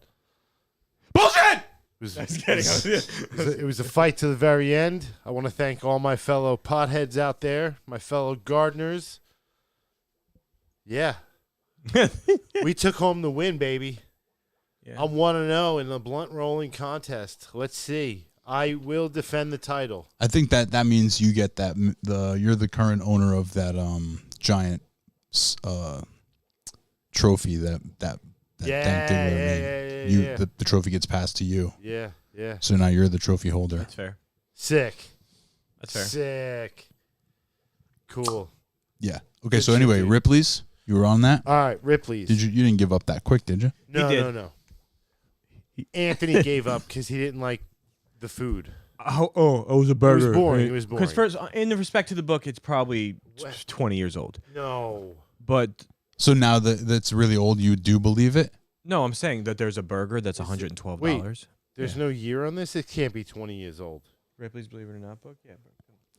Bullshit. It was a fight to the very end. I want to thank all my fellow potheads out there, my fellow gardeners. Yeah. We took home the win, baby. Yeah. I'm 1-0 in the blunt rolling contest. Let's see. I will defend the title. I think that means you get that. You're the current owner of that giant trophy that Yeah, thing made. yeah. The trophy gets passed to you. Yeah, yeah. So now you're the trophy holder. That's fair. Sick. That's fair. Sick. Cool. Yeah. Okay. Good So shit, anyway, dude. Ripley's. You were on that. All right, Ripley's. You didn't give up that quick, did you? No, He did. no. Anthony gave up because he didn't like the food. Oh, it was a burger. boring. It was boring. Because first, in the respect to the book, it's probably 20 years old. No. But So now that that's really old, you do believe it? no, I'm saying that there's a burger that's $112. There's no year on this? It can't be 20 years old. Ripley's Believe It or Not book? Yeah.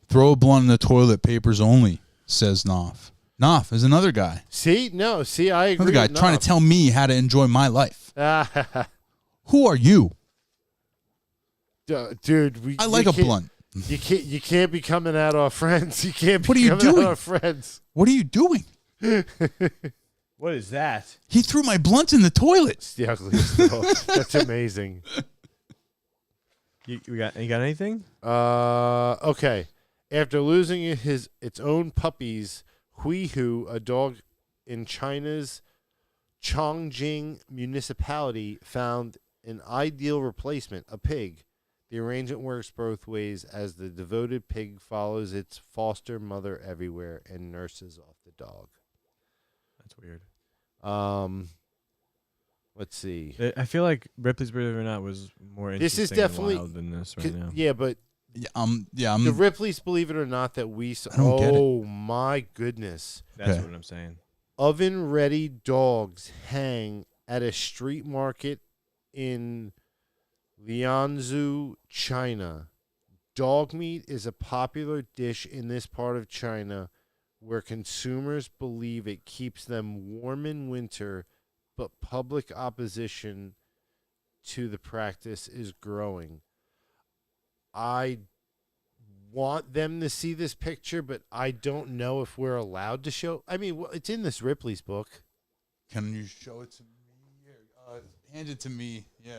Throw a blunt in the toilet, papers only, says Knopf. Knopf is another guy. See? No. See, I agree. Another guy with trying to tell me how to enjoy my life. Who are you? Dude, I like a blunt. You can't be coming at our friends. You can't be What are you coming at doing? our friends. What are you doing? What is that? He threw my blunt in the toilet. It's the ugliest dog. That's amazing. You got anything? Okay. After losing its own puppies, Huihu, a dog in China's Chongqing municipality, found an ideal replacement, a pig. The arrangement works both ways as the devoted pig follows its foster mother everywhere and nurses off the dog. That's weird. Let's see. I feel like Ripley's Believe It or Not was more This interesting is definitely and wild than this right now. Yeah, but Yeah, the Ripley's Believe It or Not that we saw. I don't get it. Oh my goodness. That's Okay. what I'm saying. Oven ready dogs hang at a street market in Lianzhou, China. Dog meat is a popular dish in this part of China where consumers believe it keeps them warm in winter, but public opposition to the practice is growing. I want them to see this picture, but I don't know if we're allowed to show. I mean, well, it's in this Ripley's book. Can you show it to me? Hand it to me. Yeah.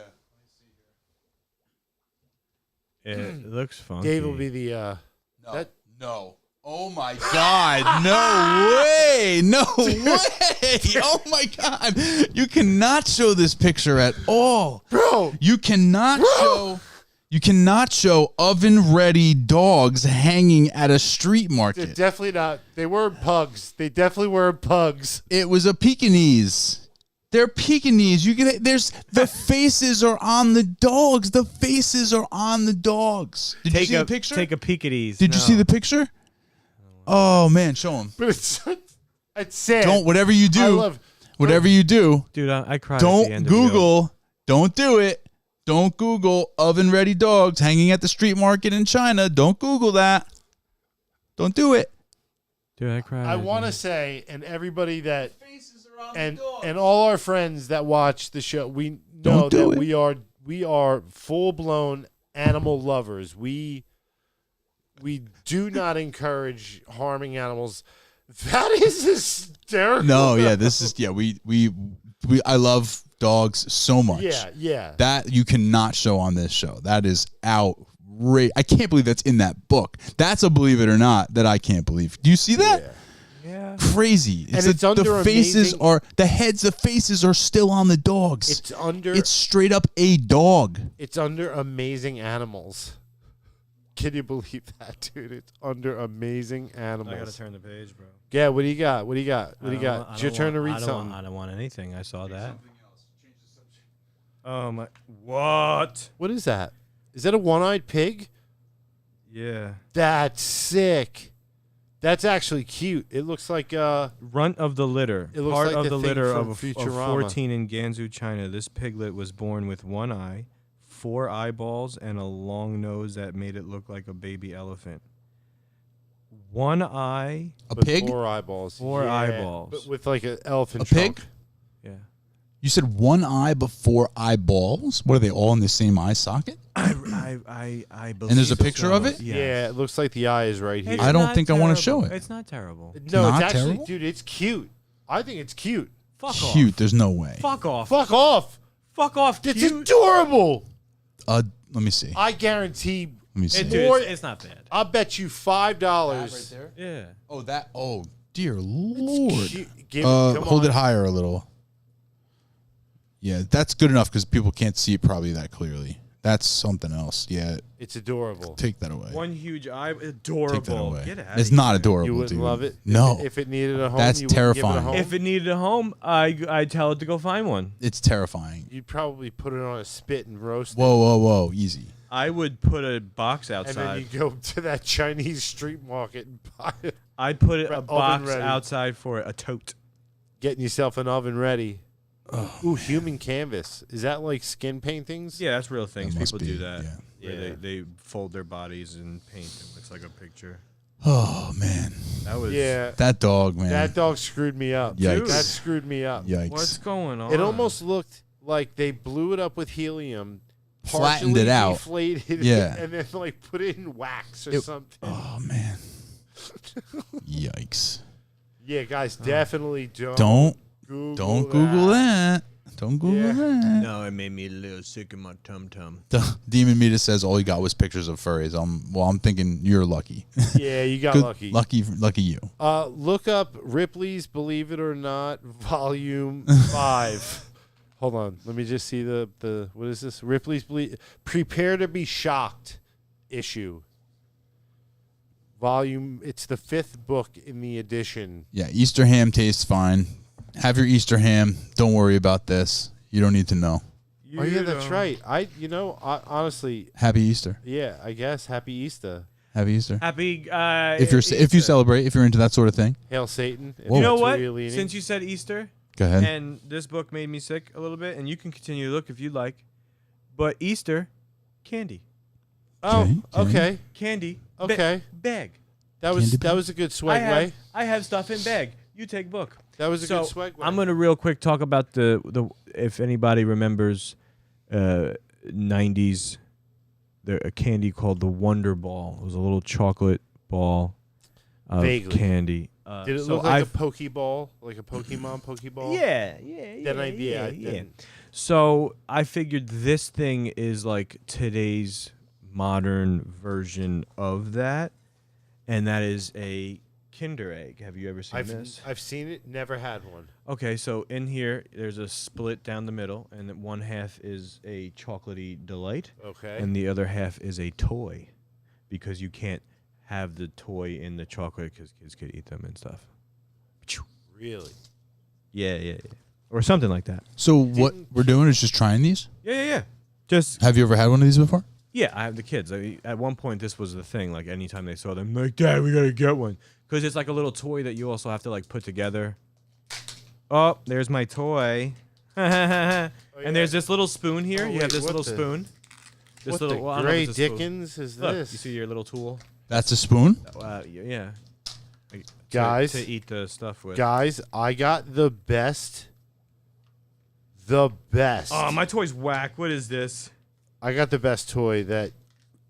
It looks funky. Dave will be the. No. That- No. Oh my God. No way. No way. Oh my God. You cannot show this picture at all. Bro! You cannot show oven ready dogs hanging at a street They're market. definitely not. They weren't pugs. They definitely weren't pugs. It was a Pekingese. They're Pekingese. The faces are on the dogs. The faces are on the dogs. Did you see the picture? Take a peek at these. Did you see the picture? Oh man, show them. But it's sad. Don't whatever you do. Whatever you do, Dude, I cried. At the don't end of the Google. Don't do it. Don't Google oven ready dogs hanging at the street market in China. Don't Google that. Don't do it. Dude, I cried. I want to say, and everybody that, and all our friends that watch the show, we know Don't do that it. we are full blown animal lovers. We do not encourage harming animals. That is hysterical. No, yeah, this is we I love dogs so much. Yeah. That you cannot show on this show. That is outrageous. I can't believe that's in that book. That's a Believe It or Not that I can't believe. Do you see that? Yeah. Crazy. And it's under the faces amazing- are the heads. The faces are still on the dogs. It's straight up a dog. It's under Amazing Animals. Can you believe that, dude? It's under Amazing Animals. I gotta turn the page, bro. Yeah, what do you got? What do you got? It's your turn to read something. I don't want anything. I saw that. Oh my! What? What is that? Is that a one-eyed pig? Yeah. That's sick. That's actually cute. It looks like Runt of the litter. It looks Part like of the the thing litter from of Futurama. 14 in Gansu, China. This piglet was born with one eye, 4 eyeballs and a long nose that made it look like a baby elephant. One eye. A With pig? 4 eyeballs. 4 Yeah, eyeballs. But with like an elephant A pig? trunk. Yeah. You said one eye but 4 eyeballs? What are they all in the same eye socket? I believe And there's a picture of it? Yes. Yeah, it looks like the eye is right here. It's I don't not think I wanna terrible. show it. It's not terrible. No, not it's actually, terrible? dude, it's cute. I think it's cute. Fuck Cute. off. There's no way. Fuck off. Fuck off. Fuck off. It's Cute. adorable. Let me see. I guarantee. Let me see. Dude, More- it's not bad. I'll bet you $5. Yeah. Oh, that. Oh, dear Lord. Give come Hold on. it higher a little. Yeah, that's good enough because people can't see it probably that clearly. That's something else. Yeah, It's adorable. take that away. One huge eye. Take that Adorable. away. Get out It's of not here. adorable. You wouldn't dude. love it? No, If it needed a home, That's you wouldn't give it a terrifying. home? If it needed a home, I tell it to go find one. it's terrifying. You'd probably put it on a spit and roast it. Whoa, whoa, whoa! Easy. I would put a box And then outside. you go to that Chinese street market and buy it. I'd put a oven box ready. outside for it, a tote. Getting yourself an oven ready. Ooh, human canvas. Is that like skin paintings? Yeah, that's real things. That must People do be, that. yeah. Where Yeah. they fold their bodies and paint. It looks like a picture. Oh man, That was. Yeah. that dog, man. That dog screwed me up. Yikes. That screwed me up. Yikes. What's going on? It almost looked like they blew it up with helium, Flattened partially it out. deflated Yeah. it, and then like put it in wax or It- something. Oh man. Yikes. Yeah, guys, definitely don't Don't Google Google that. Don't Google Yeah. that. No, it made me a little sick in my tum-tum. Demon Meter says all he got was pictures of furries. I'm thinking you're lucky. Yeah, you got Good- lucky. Lucky you. Look up Ripley's Believe It or Not, Volume 5. Hold on. Let me just see the what is this? Ripley's Prepare to Be Shocked issue. Volume, it's the 5th book in the edition. Yeah, Easter ham tastes fine. Have your Easter ham. Don't worry about this. You don't need to know. Oh yeah, that's right. I honestly, Happy Easter. yeah, I guess Happy Easter. Happy Easter. Happy. If you celebrate, if you're into that sort of thing, Hail Satan. if You know that's where what? you're leaning. Since you said Easter, go ahead. and this book made me sick a little bit, and you can continue to look if you like, but Easter, candy, oh, Okay, okay. candy, Okay. bag. That Candy was a good swag way. I have stuff in bag. You take book. That was a So good swag way. I'm gonna real quick talk about the if anybody remembers 90s a candy called the Wonder Ball. It was a little chocolate ball of Vaguely. candy. Did it so look like I've- a Pokeball, like a Pokemon Pokeball? Yeah. Yeah. So I figured this thing is like today's modern version of that, and that is a Kinder Egg. Have you ever seen this? I've seen it. Never had one. Okay, so in here, there's a split down the middle, and then one half is a chocolatey delight, Okay. and the other half is a toy, because you can't have the toy in the chocolate because kids could eat them and stuff. Really? Yeah. Or something like that. So what we're doing is just trying these. Yeah. Just Have you ever had one of these before? yeah, I have the kids. At one point, this was the thing. Like anytime they saw them, like, Dad, we gotta get one because it's like a little toy that you also have to like put together. Oh, there's my toy. And there's this little spoon here. Oh, you have wait, this what little the- spoon. This What little the well, I don't know if Gray it's a spoon. Dickens is Look, this? you see your little tool? That's a spoon. Yeah. Like, Guys. to eat the stuff with. Guys, I got the best. The best. Oh, my toy's whack. What is this? I got the best toy that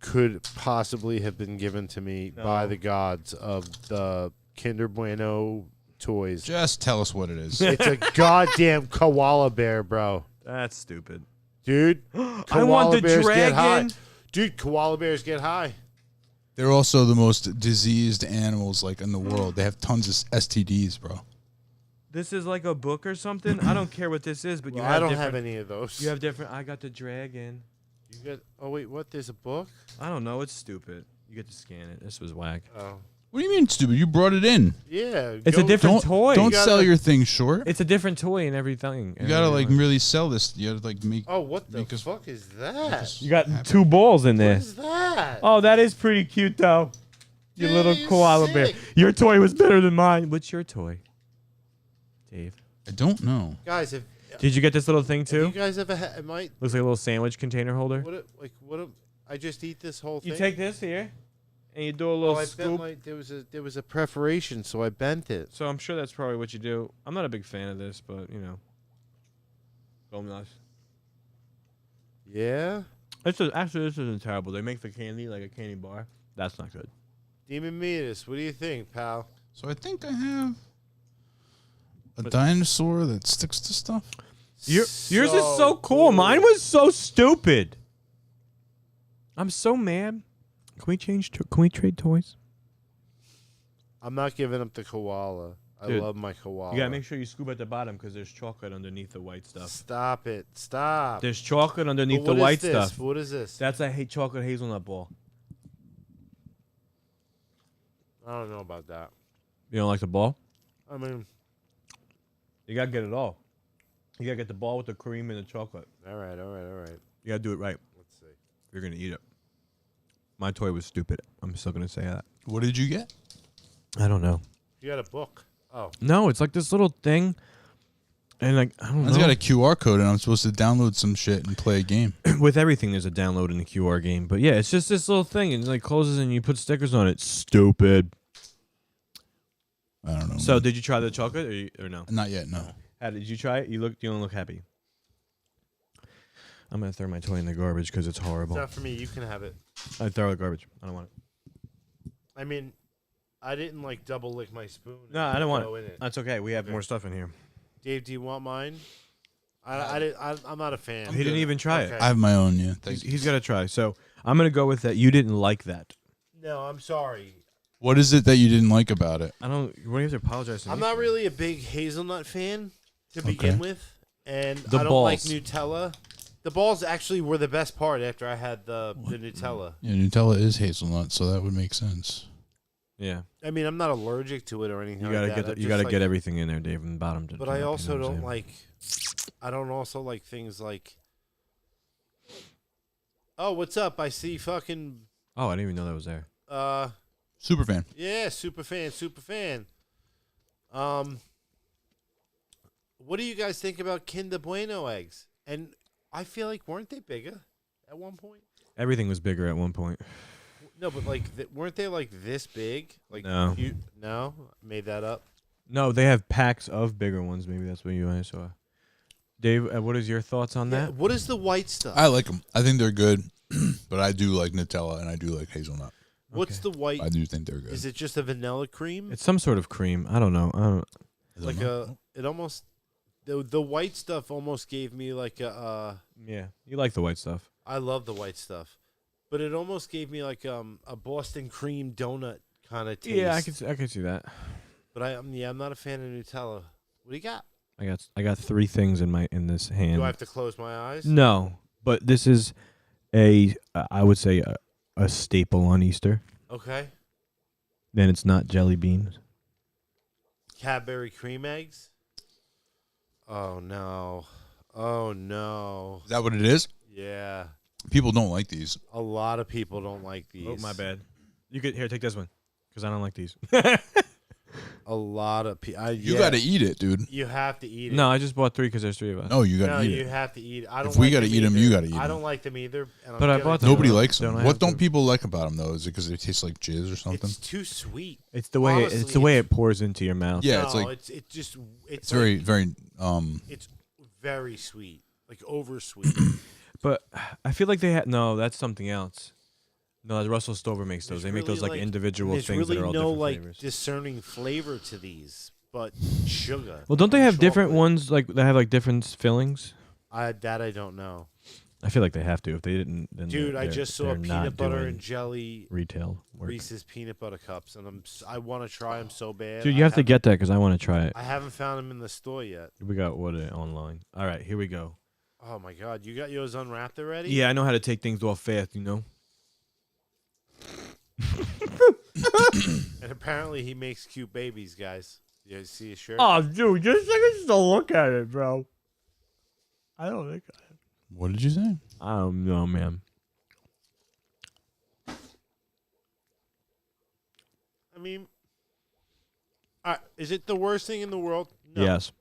could possibly have been given to me by the gods of the Kinder Bueno toys. Just tell us what it is. It's a goddamn koala bear, bro. That's stupid. Dude, I want the bears get high. dragon. Dude, koala bears get high. They're also the most diseased animals like in the world. They have tons of STDs, bro. This is like a book or something. I don't care what this is, but you Well, have I don't different- have any of those. You have different. I got the dragon. You got? Oh wait, what? There's a book? I don't know. It's stupid. You get to scan it. This was whack. Oh, What do you mean, stupid? You brought it in. yeah. It's a different Don't toy. don't You sell gotta- your thing short. It's a different toy and everything. You gotta like really sell this. You gotta like make. Oh, what the Make us- fuck is that? You got 2 balls in What there. is that? Oh, that is pretty cute though. You Dude, little you're koala bear. sick. Your toy was better than mine. What's your toy, Dave? I don't know. Guys, if Did you get this little thing have too? you guys ever it might Looks like a little sandwich container holder. I just eat this whole thing. You take this here, and you do a Oh, little I scoop. bent there was a preparation, so I bent it. So I'm sure that's probably what you do. I'm not a big fan of this, but you know. Go nuts. Yeah. Actually, this isn't terrible. They make the candy like a candy bar. That's not good. Demon Meatus, what do you think, pal? So I think I have a dinosaur that sticks to stuff. Yours is so cool. Mine was so stupid. I'm so mad. Can we Can we trade toys? I'm not giving up the koala. Dude, I love my koala. You gotta make sure you scoop at the bottom because there's chocolate underneath the white stuff. Stop it. Stop. There's chocolate underneath But the what is white this? stuff. What is this? That's a chocolate hazelnut ball. I don't know about that. You don't like the ball? I mean, You gotta get it all. You gotta get the ball with the cream and the chocolate. all right. You gotta do it right. Let's see. You're gonna eat it. My toy was stupid. I'm still gonna say that. What did you get? I don't know. You got a book. Oh. No, it's like this little thing, and like I don't It's know. got a QR code, and I'm supposed to download some shit and play a game. With everything, there's a download in the QR game. But yeah, it's just this little thing, and it like closes, and you put stickers on it. Stupid. I don't know. So, man. did you try the chocolate or no? Not yet. No. How did you try it? You don't look happy. I'm gonna throw my toy in the garbage because it's It's horrible. not for me. You can have it. I throw it in the garbage. I don't want it. I mean, I didn't like double lick my spoon. No, I don't want Go it. in it. That's okay. We have Okay. more stuff in here. Dave, do you want mine? I'm not a fan. He didn't even try it. Okay. I have my own. Yeah. Thank you. He's got to try. So I'm gonna go with that. You didn't like that. No, I'm sorry. What is it that you didn't like about it? I don't. What do you have to apologize to I'm me not for? really a big hazelnut fan to begin with, and The I don't like balls. Nutella. The balls actually were the best part after I had the Nutella. Yeah, Nutella is hazelnut, so that would make sense. Yeah. I mean, I'm not allergic to it or anything. You gotta like that. get. I'm you just gotta like- get everything in there, Dave, from the bottom to. But the I top, you also know what I'm don't saying? like. I don't also like things like. Oh, what's up? I see fucking. Oh, I didn't even know that was there. Super fan. Yeah, super fan. What do you guys think about Kinder Bueno eggs? And I feel like weren't they bigger at one point? Everything was bigger at one point. No, but like weren't they like this big? Like No. No, made that up. No, they have packs of bigger ones. Maybe that's what you guys saw. Dave, what is your thoughts on Yeah, that? what is the white stuff? I like them. I think they're good, but I do like Nutella and I do like hazelnut. What's the white? I do think they're good. Is it just a vanilla cream? It's some sort of cream. I don't know. I don't like know. it almost the white stuff almost gave me like Yeah, you like the white stuff. I love the white stuff, but it almost gave me like a Boston cream donut kind of taste. Yeah, I can see that. But I'm not a fan of Nutella. What do you got? I got three things in this hand. Do I have to close my eyes? No, but this is I would say a staple on Easter. Okay. Then it's not jelly beans. Cadbury cream eggs. Oh no. Oh no. Is that what it is? Yeah. People don't like these. A lot of people don't like these. Oh, my bad. You could take this one because I don't like these. A lot of people. You got to eat it, dude. You have to eat it. No, I just bought three because there's three of us. No, you got No, to eat you it. have to eat it. I don't If we like gotta them eat 'em, either. you gotta eat I 'em. don't like them either. And I'm But I gonna bought do them. Nobody it. likes Don't them. I What have don't to? people like about them though? Is it because they taste like jizz or something? It's too sweet. It's the way Honestly, it's the way it's- it pours into your mouth. Yeah, no, it's like it's it's very very it's very sweet, like over sweet. But I feel like they had no. That's something else. No, Russell Stover makes those. They make those like individual there's things really that are all no different like flavors. discerning flavor to these, but sugar. Well, don't they have different chocolate. ones like that have like different fillings? I don't know, I feel like they have to. If they didn't, then dude. I they're- just saw they're peanut not butter doing and jelly retail work. Reese's peanut butter cups, and I want to try them so bad. Dude, you have to haven't- get that because I want to try it. I haven't found them in the store yet. We got online. All right, here we go. Oh my god, you got yours unwrapped already? Yeah, I know how to take things off fast. You know. And apparently he makes cute babies, guys. You see his shirt? Oh, dude, just to look at it, bro. I don't think. what did you say? I don't know, man. I mean, is it the worst thing in the world? No. Yes.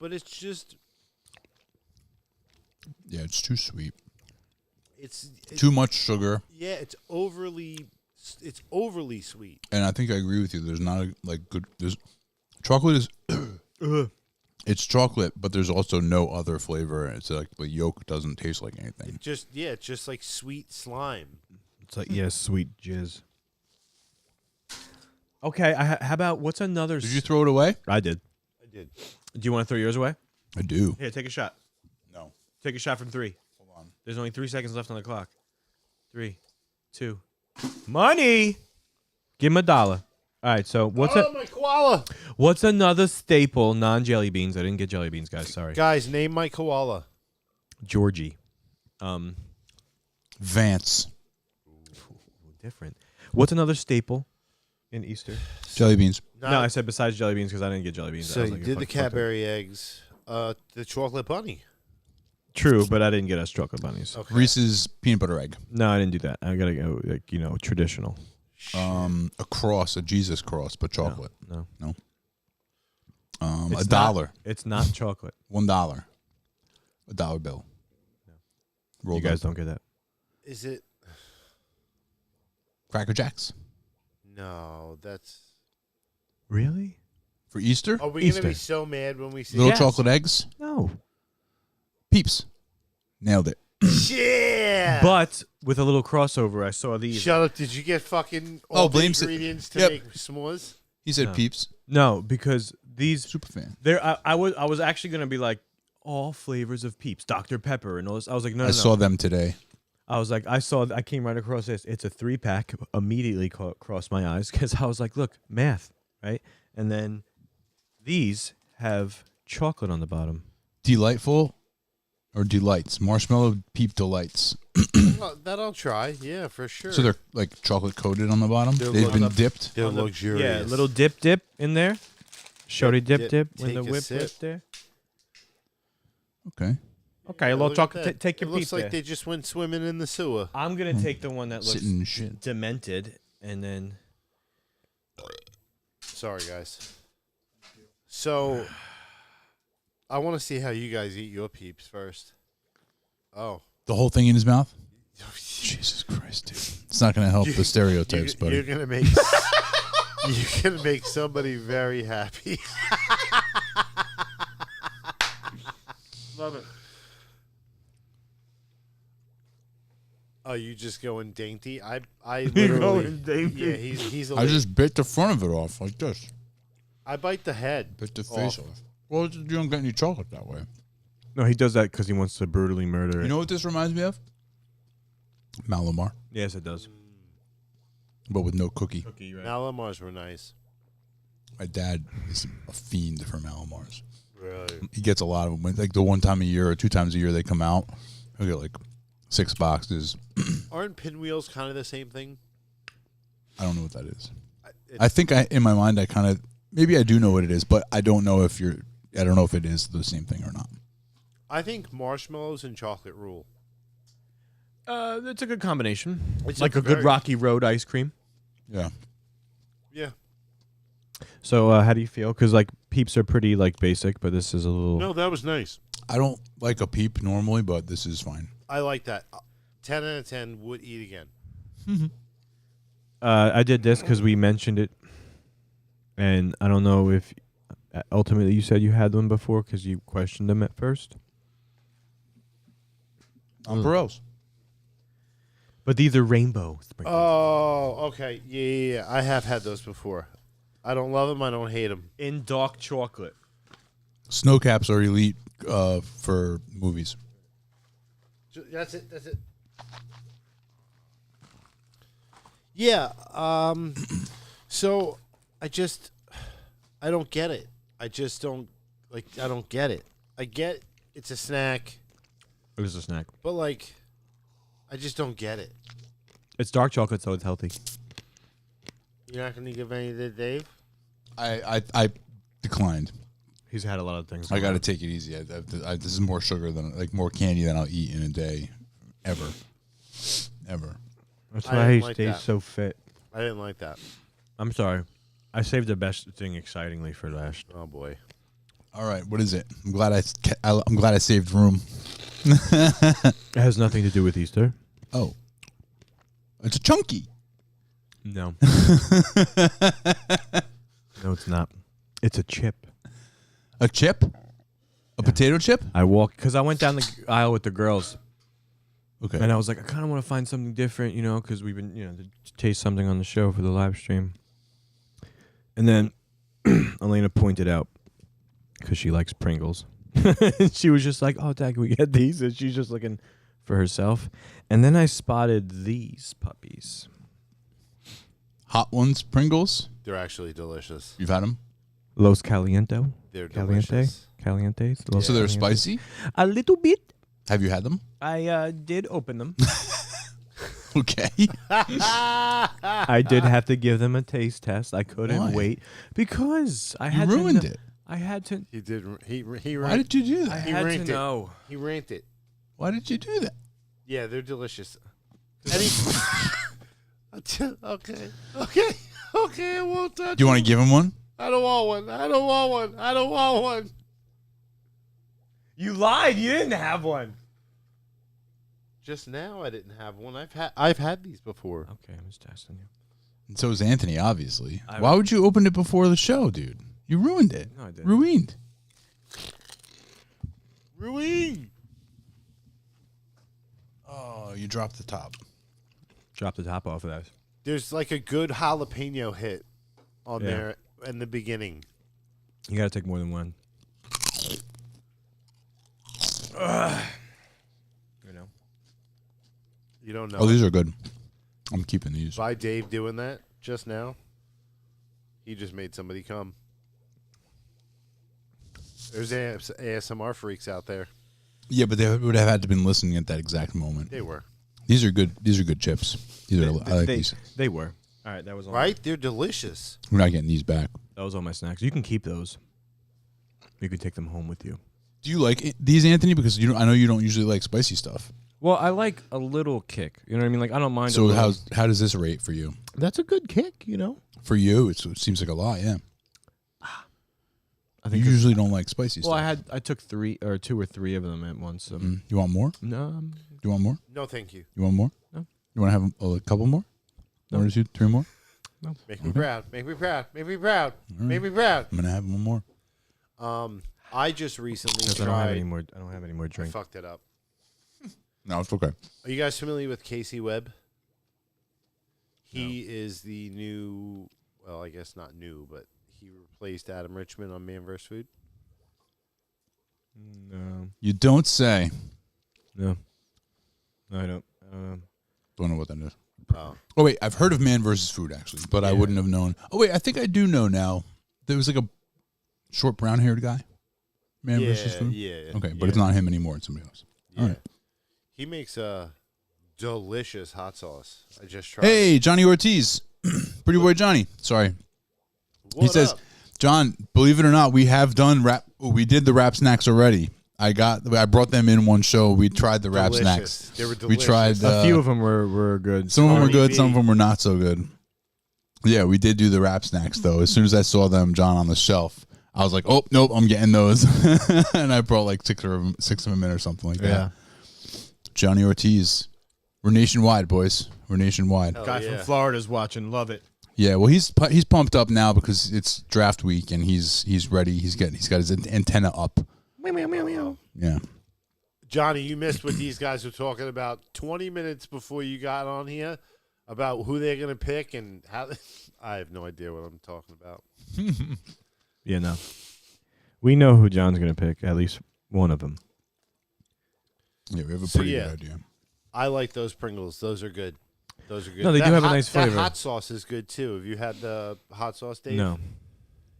but it's just Yeah, it's too sweet. it's Too much sugar. yeah, it's overly sweet. And I think I agree with you. There's not a, like good. There's chocolate is. It's chocolate, but there's also no other flavor. It's like the yolk doesn't taste like anything. It's just like sweet slime. It's like sweet jizz. Okay, how about what's another? Did you throw it away? I did. I did. Do you want to throw yours away? I do. Here, take a shot. No. Take a shot from 3. Hold on. There's only 3 seconds left on the clock. 3, 2, money. Give him $1. All right. So my koala. what's another staple? Non-jelly beans. I didn't get jelly beans, guys. Sorry. Guys, name my koala. Georgie. Vance. Different. What's another staple in Easter? Jelly beans. No, I said besides jelly beans because I didn't get jelly beans. So I was you like, did the fuck that. Cadbury eggs, the chocolate bunny. True, but I didn't get us chocolate bunnies. Okay. Reese's peanut butter egg. No, I didn't do that. I gotta go like traditional. A cross, a Jesus cross, but chocolate. No. A It's dollar. It's not chocolate. $1. A dollar bill. You guys don't get that. Is it? Cracker Jacks No, that's. Really? for Easter. Are we gonna be Easter. so mad when we see Little Yes. chocolate eggs. No. Peeps. Nailed it. Yeah. But with a little crossover, I saw these. Shut up! Did you get fucking all the blames it. ingredients to Yep. make s'mores? He said No. Peeps. No, because these Super fan. there. I was actually gonna be like all flavors of Peeps, Dr. Pepper, and all this. I was like, no. I saw them today. I was like, I came right across this. It's a 3-pack. Immediately crossed my eyes because I was like, look, math, right? And then these have chocolate on the bottom. Delightful or delights? Marshmallow Peep Delights. That I'll try. Yeah, for sure. So they're like chocolate coated on the bottom. They're They've been loaded up. dipped. They're On the- luxurious. Yeah, little dip in there. Shorty dip Dip, when the take a whip sip. there. Okay. Okay, a Yeah, little look at chocolate. that. Take your It looks peep like there. they just went swimming in the sewer. I'm gonna take the one that looks Sitting in shit. demented, and then Sorry, guys. So, I want to see how you guys eat your peeps first. Oh. The whole thing in his mouth. Jesus Christ, dude! It's not going to help the stereotypes, buddy. You're gonna make you're gonna make somebody very happy. love it. Oh, you just going dainty? I literally going dainty? Yeah, he's a I just bit the front of it off like this. I bite the head. Bit the face off. Well, you don't get any chocolate that way. No, he does that because he wants to brutally murder it. You know what this reminds me of? Malamar, Yes, it does. but with no cookie. Cookie, right? Malamars were nice. My dad is a fiend for Malamars. Really? He gets a lot of them. Like the one time a year or 2 times a year they come out. He'll get like 6 boxes. Aren't pinwheels kind of the same thing? I don't know what that is. It's- I think in my mind I kind of maybe I do know what it is, but I don't know if it is the same thing or not. I think marshmallows and chocolate rule. That's a good combination. It's like a a good very- Rocky Road ice cream. Yeah. Yeah. So, how do you feel? Because like Peeps are pretty like basic, but this is a little. No, that was nice. I don't like a Peep normally, but this is fine. I like that. 10 out of 10 would eat again. I did this because we mentioned it, and I don't know if ultimately you said you had them before because you questioned them at first. Perot's. But these are rainbow sprinkles. Oh, okay. Yeah. I have had those before. I don't love them. I don't hate them. In dark chocolate. Snow caps are elite for movies. That's it. That's it. Yeah. So I don't get it. I just don't I don't get it. I get it's a snack, It was a snack. but like, I just don't get it. It's dark chocolate, so it's healthy. You're not going to give any to Dave? I declined. He's had a lot of things. I got to take it easy. This is more sugar than more candy than I'll eat in a day, ever. That's I why didn't he like stays that. so fit. I didn't like that. I'm sorry. I saved the best thing excitingly for last. Oh boy. All right, what is it? I'm glad I saved room. It has nothing to do with Easter. Oh, it's a chunky. No. No, it's not. It's a chip. A chip? A potato chip? I walked because I went down the aisle with the girls, Okay. and I was like, I kind of want to find something different, because we've been, to taste something on the show for the live stream. And then Elena pointed out because she likes Pringles. She was just like, "Oh, Dad, can we get these?" And she's just looking for herself. And then I spotted these puppies. Hot ones, Pringles. They're actually delicious. You've had them? Los Caliento. They're Caliente. delicious. Calientes. Los So they're Calientes. spicy? A little bit. Have you had them? I did open them. Okay. I did have to give them a taste test. I couldn't Why? wait because I You had ruined to know, it. I had to. He did. He Why did you do I that? had to ranked it. know. He ranked it. Why did you do that? Yeah, they're delicious. And he- okay. I won't touch. Do you want to give him one? I don't want one. I don't want one. You lied. You didn't have one. Just now, I didn't have one. I've had these before. Okay, I'm just testing you. And so is Anthony, obviously. I- Why would you open it before the show, dude? You ruined it. No, I didn't. Ruined. Ruin. Oh, you dropped the top. Drop the top off of that. There's like a good jalapeno hit on Yeah. there in the beginning. You gotta take more than one. You don't know. Oh, these are good. I'm keeping these. By Dave doing that just now, he just made somebody come. There's ASMR freaks out there. Yeah, but they would have had to been listening at that exact moment. They were. These are good. These are good chips. These are. I like these. They were. All right, that was all. Right? They're delicious. We're not getting these back. That was all my snacks. You can keep those. You can take them home with you. Do you like these, Anthony? Because I know you don't usually like spicy stuff. Well, I like a little kick. You know what I mean? Like I don't mind. So how does this rate for you? That's a good kick. For you, it seems like a lot. Yeah. I You usually don't like spicy Well, stuff. I took 2 or 3 of them at once. So. You want more? No. You want more? No, thank you. You want more? No. You want to have a couple more? No. 1 or 2, 3 more? Make me proud. Make me proud. Make me proud. Make me proud. I'm gonna have one more. I just recently Because tried. I don't have any more I drink. fucked it up. No, it's okay. Are you guys familiar with Casey Webb? He is the new. Well, I guess not new, but he replaced Adam Richman on Man vs. Food. No. You don't say. No, I don't. Don't know what that is. Oh. Oh wait, I've heard of Man versus Food actually, but I wouldn't have known. Oh wait, I think I do know now. There was like a short brown-haired guy. Man versus Food. Yeah. Okay, but it's not him anymore. It's somebody else. Yeah. All right. He makes a delicious hot sauce. I just tried. Hey, Johnny Ortiz, Pretty Boy Johnny. Sorry, he What says, up? John, believe it or not, we have done rap. We did the rap snacks already. I brought them in one show. We tried the rap Delicious. snacks. They were We delicious. tried. A few of them were good. Some of them were Cardi good. B. Some of them were not so good. Yeah, we did do the rap snacks though. As soon as I saw them, John, on the shelf, I was like, "Oh nope, I'm getting those," and I brought like 6 of them in or something like that. Yeah. Johnny Ortiz, we're nationwide, boys. We're nationwide. Hell Guy yeah. from Florida's watching. Love it. Yeah, well, he's pumped up now because it's draft week and he's ready. He's got his antenna up. Yeah. Johnny, you missed what these guys were talking about 20 minutes before you got on here about who they're going to pick and how. I have no idea what I'm talking about. Yeah, no. We know who John's gonna pick. At least one of them. Yeah, we have a So, pretty yeah. good idea. I like those Pringles. Those are good. Those are good. No, they That do have a hot- nice flavor. That hot sauce is good too. Have you had the hot sauce, Dave? No.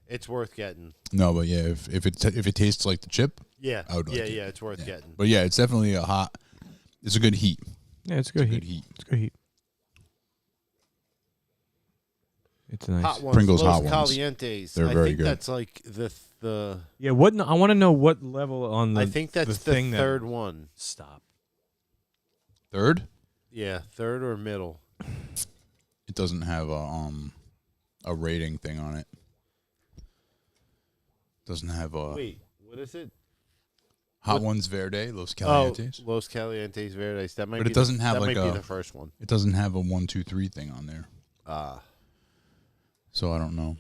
It's worth getting. No, but yeah, if it tastes like the chip, Yeah. I would like yeah, it. yeah, it's worth getting. but yeah, it's definitely a hot. It's a good heat. Yeah, it's good Good heat. heat. It's good heat. It's nice. Hot ones. Pringles Los hot ones. Calientes. They're I very think good. that's like the. Yeah, what? I want to know what level on the. I think that's the thing third That, one. stop. Third, Yeah, third or middle. it doesn't have a rating thing on it. Doesn't have Wait, what is it? Hot Ones Verde, Los Calientes. Los Calientes Verdes. That might But be it doesn't have that like might a. be the first one. It doesn't have a 1, 2, 3 thing on there. So I don't know.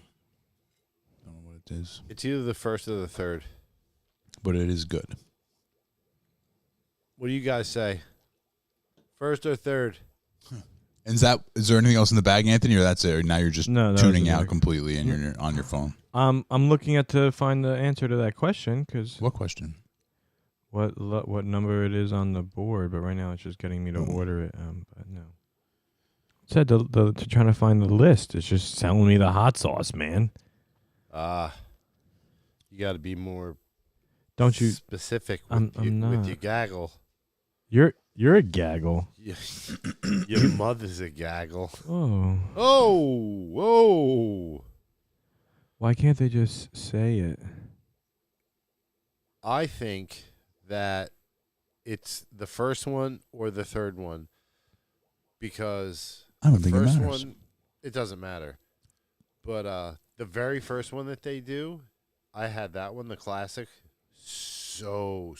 Don't know what it is. It's either the first or the third. But it is good. What do you guys say? First or third? And is there anything else in the bag, Anthony, or that's it? Or now you're just No, that was tuning the out bag. completely and you're on your phone. I'm looking to find the answer to that question because What question? what number it is on the board, but right now it's just getting me to order it. But no. It said to trying to find the list. It's just telling me the hot sauce, man. You got to be more Don't you? specific I'm with not. your gaggle. You're a gaggle. Your mother's a gaggle. Oh. Oh. Why can't they just say it? I think that it's the first one or the third one because I don't the think it first matters. one, it doesn't matter. But the very first one that they do, I had that one, the classic. So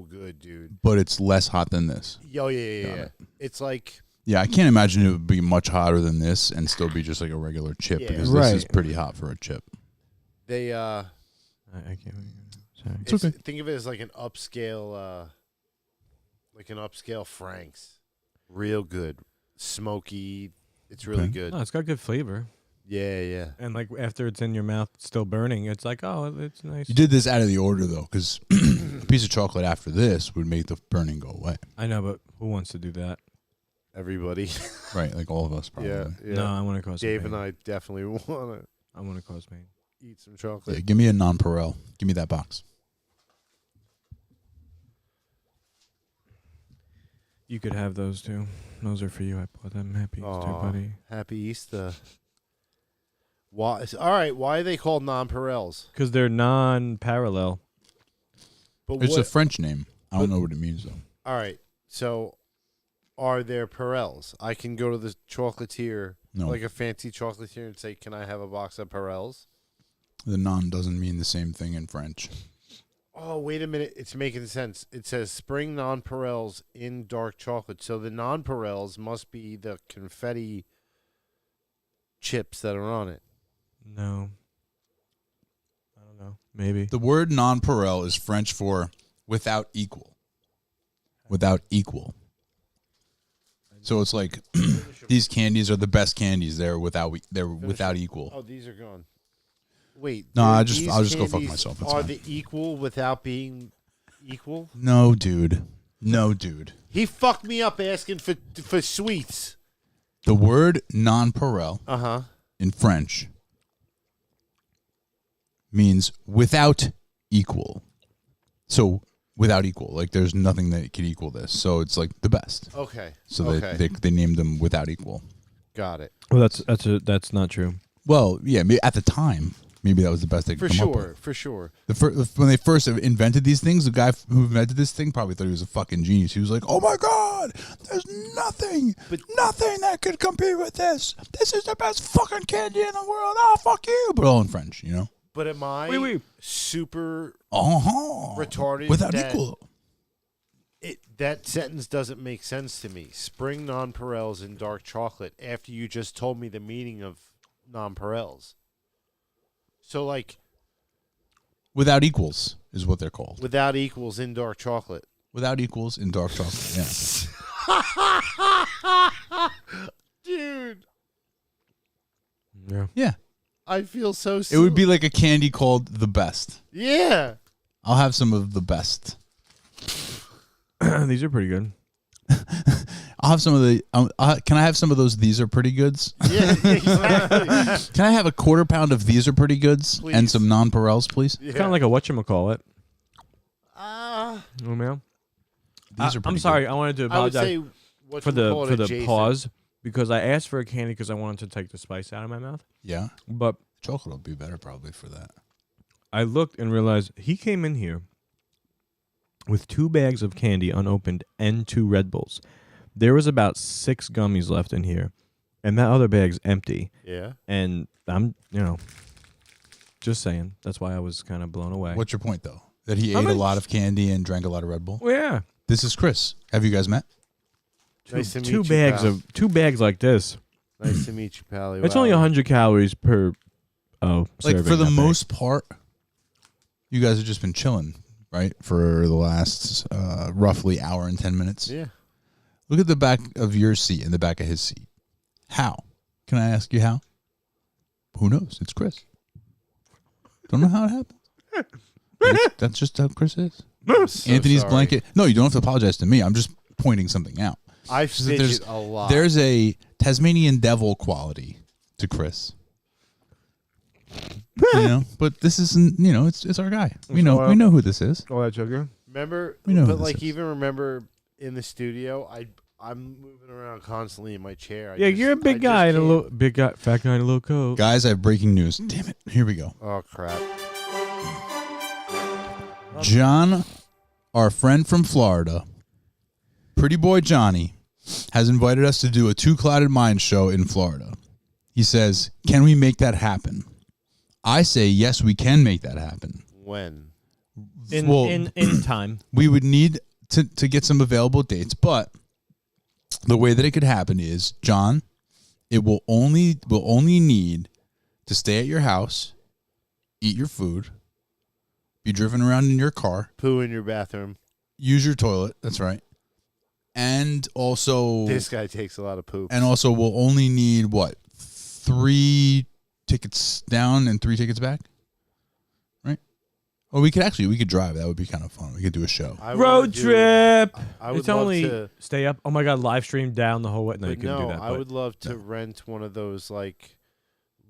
good, dude. But it's less hot than this. Yo, yeah. Got it. It's like Yeah, I can't imagine it would be much hotter than this and still be just like a regular chip Yeah. because Right. this is pretty hot for a chip. they I can't. Sorry. it's, okay. think of it as like an upscale Frank's. Real good. Smoky. It's really Okay. good. No, it's got good flavor. Yeah. And like after it's in your mouth, still burning. It's like, oh, it's nice. You did this out of the order though, because a piece of chocolate after this would make the burning go away. I know, but who wants to do that? Everybody. Right, like all of us probably. Yeah. No, I want to cause Dave pain. and I definitely want to I want to cause pain. eat some Yeah, chocolate. give me a nonpareil. Give me that box. You could have those too. Those are for you. I bought them. Happy Easter, Aw, buddy. Happy Easter. Why? All right. Why are they called nonpareils? Because they're non-parallel. But It's what? a French name. I don't know what it means though. All right. So, are there Perels? I can go to the chocolatier, No. like a fancy chocolatier, and say, "Can I have a box of Perels?" The non doesn't mean the same thing in French. Oh, wait a minute. It's making sense. It says spring nonpareils in dark chocolate. So the nonpareils must be the confetti chips that are on it. No. I don't know. Maybe. The word nonpareil is French for without equal. Without equal. So it's like these candies are the best candies. They're without equal. Oh, these are gone. Wait. No, I'll these just go fuck candies myself. It's Are fine. they equal without being equal? No, dude. No, dude. He fucked me up asking for sweets. The word nonpareil Uh-huh. in French means without equal. So without equal, like there's nothing that could equal this. So it's like the best. Okay. So okay. they named them without equal. Got it. Well, that's not true. Well, yeah, at the time, maybe that was the best they could For come up with. sure. For sure. When they first invented these things, the guy who invented this thing probably thought he was a fucking genius. He was like, "Oh my god, there's nothing that could compete with this. This is the best fucking candy in the world. Oh fuck you!" But all in French, you know. But am I super retarded without that equal? That sentence doesn't make sense to me. Spring nonpareils in dark chocolate after you just told me the meaning of nonpareils. So, like, Without equals is what they're called. without equals in dark chocolate. Without equals in dark chocolate. Yeah. Dude, Yeah. Yeah. I feel so It would be like a candy called the best. Yeah. I'll have some of the best. These are pretty good. I'll have some of the. Can I have some of those? These are pretty goods. Yeah, exactly. Can I have a quarter pound of these are pretty goods Please. and some nonpareils, please? Yeah. It's kind of like a whatchamacallit. Ah. Oh, man. These are. I'm pretty sorry. good. I wanted to I would apologize say for the adjacent. pause because I asked for a candy because I wanted to take the spice out of my mouth. Yeah, But chocolate will be better probably for that. I looked and realized he came in here with 2 bags of candy unopened and 2 Red Bulls. There was about 6 gummies left in here, and that other bag's empty. Yeah. And I'm, Just saying. That's why I was kind of blown away. What's your point though? That he How ate a much- lot of candy and drank a lot of Red Bull. Well, yeah. This is Chris. Have you guys met? Nice to meet Two you, bags pal. of 2 bags like this. Nice to meet you, Pally. It's only 100 calories per. Oh, Like serving, for the not bag. most part, you guys have just been chilling, right? For the last roughly hour and 10 minutes. Yeah. Look at the back of your seat and the back of his seat. How? Can I ask you how? Who knows? It's Chris. Don't know how it happened. That's just how Chris is. So Anthony's sorry. blanket. No, you don't have to apologize to me. I'm just pointing something out. I There's- fidget a lot. There's a Tasmanian devil quality to Chris. You know, but this isn't. You know, it's our guy. We know who this is. All that sugar. Remember, We know who but this like is. even remember in the studio, I'm moving around constantly in my chair. Yeah, you're a big guy in a little big guy, fat guy in a little coat. Guys, I have breaking news. Damn it. Here we go. Oh crap! John, our friend from Florida, Pretty Boy Johnny, has invited us to do a Two Clouded Minds show in Florida. He says, can we make that happen? I say, yes, we can make that happen. When? In time. We would need to get some available dates, but the way that it could happen is, John, it will only need to stay at your house, eat your food, be driven around in your car, Poo in your bathroom. use your toilet. That's right. And also, This guy takes a lot of poop. and also we'll only need what, 3 tickets down and 3 tickets back, right? Or we could drive. That would be kind of fun. We could do a show. I wanna Road do- trip. I would It's love only to. stay up. Oh my god, live stream down the whole way. No, you But couldn't no, do that. I but- would love to rent one of those like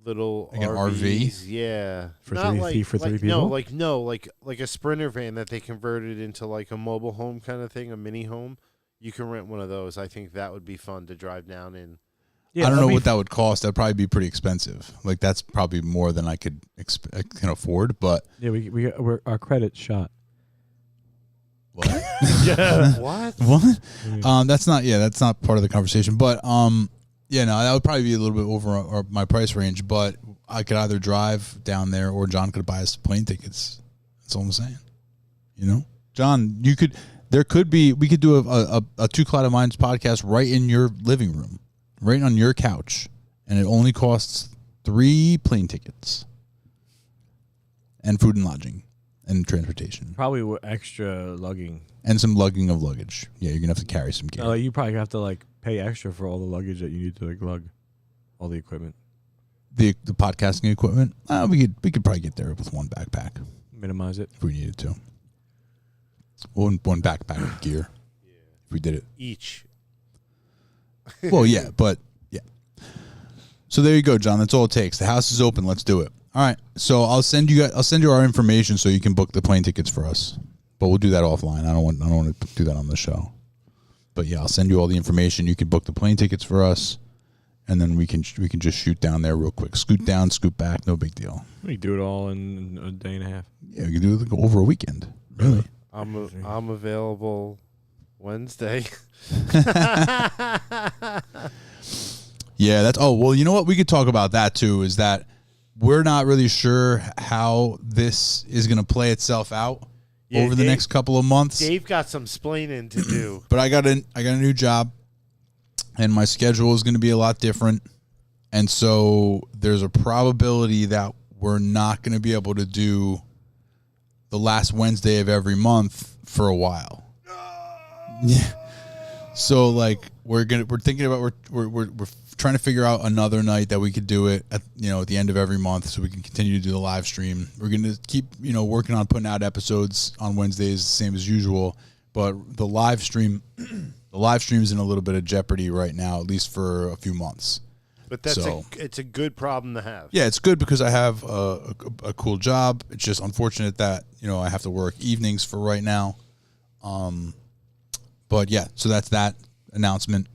little Like an RVs. Yeah, For Not three- like, for three like, people? No, like a Sprinter van that they converted into like a mobile home kind of thing, a mini home. You can rent one of those. I think that would be fun to drive down in. Yeah, I don't let know me- what that would cost. That'd probably be pretty expensive. Like that's probably more than I can afford. But Yeah, we're our credit's shot. what? What? What? That's not part of the conversation. But yeah, no, that would probably be a little bit over my price range. But I could either drive down there or John could buy us plane tickets. That's all I'm saying. You know, John, we could do a Two Clouded Minds podcast right in your living room, right on your couch, and it only costs 3 plane tickets and food and lodging and transportation Probably extra lugging. and some lugging of luggage. Yeah, you're gonna have to carry some gear. You probably have to like pay extra for all the luggage that you need to like lug all the equipment. The podcasting equipment, we could probably get there with one backpack Minimize it. if we needed to. One backpack of gear. If we did it. Each. Well, yeah, but yeah. So there you go, John. That's all it takes. The house is open. Let's do it. All right. So I'll send you our information so you can book the plane tickets for us. But we'll do that offline. I don't want to do that on the show. But yeah, I'll send you all the information. You can book the plane tickets for us, and then we can just shoot down there real quick. Scoot down, scoot back. No big deal. We do it all in a day and a half. Yeah, we can do it over a weekend. Really. I'm available Wednesday. Yeah, that's. Oh, well, you know what? We could talk about that too. Is that we're not really sure how this is going to play itself out Yeah, over the Dave- next couple of months. Dave got some splaining to do. But I got a new job, and my schedule is going to be a lot different, and so there's a probability that we're not going to be able to do the last Wednesday of every month for a while. Yeah. So like we're thinking about we're trying to figure out another night that we could do it at the end of every month so we can continue to do the live stream. We're going to keep working on putting out episodes on Wednesdays the same as usual, but the live stream is in a little bit of jeopardy right now, at least for a few months. But that's So- it's a good problem to have. Yeah, it's good because I have a cool job. It's just unfortunate that I have to work evenings for right now. But yeah, so that's that announcement.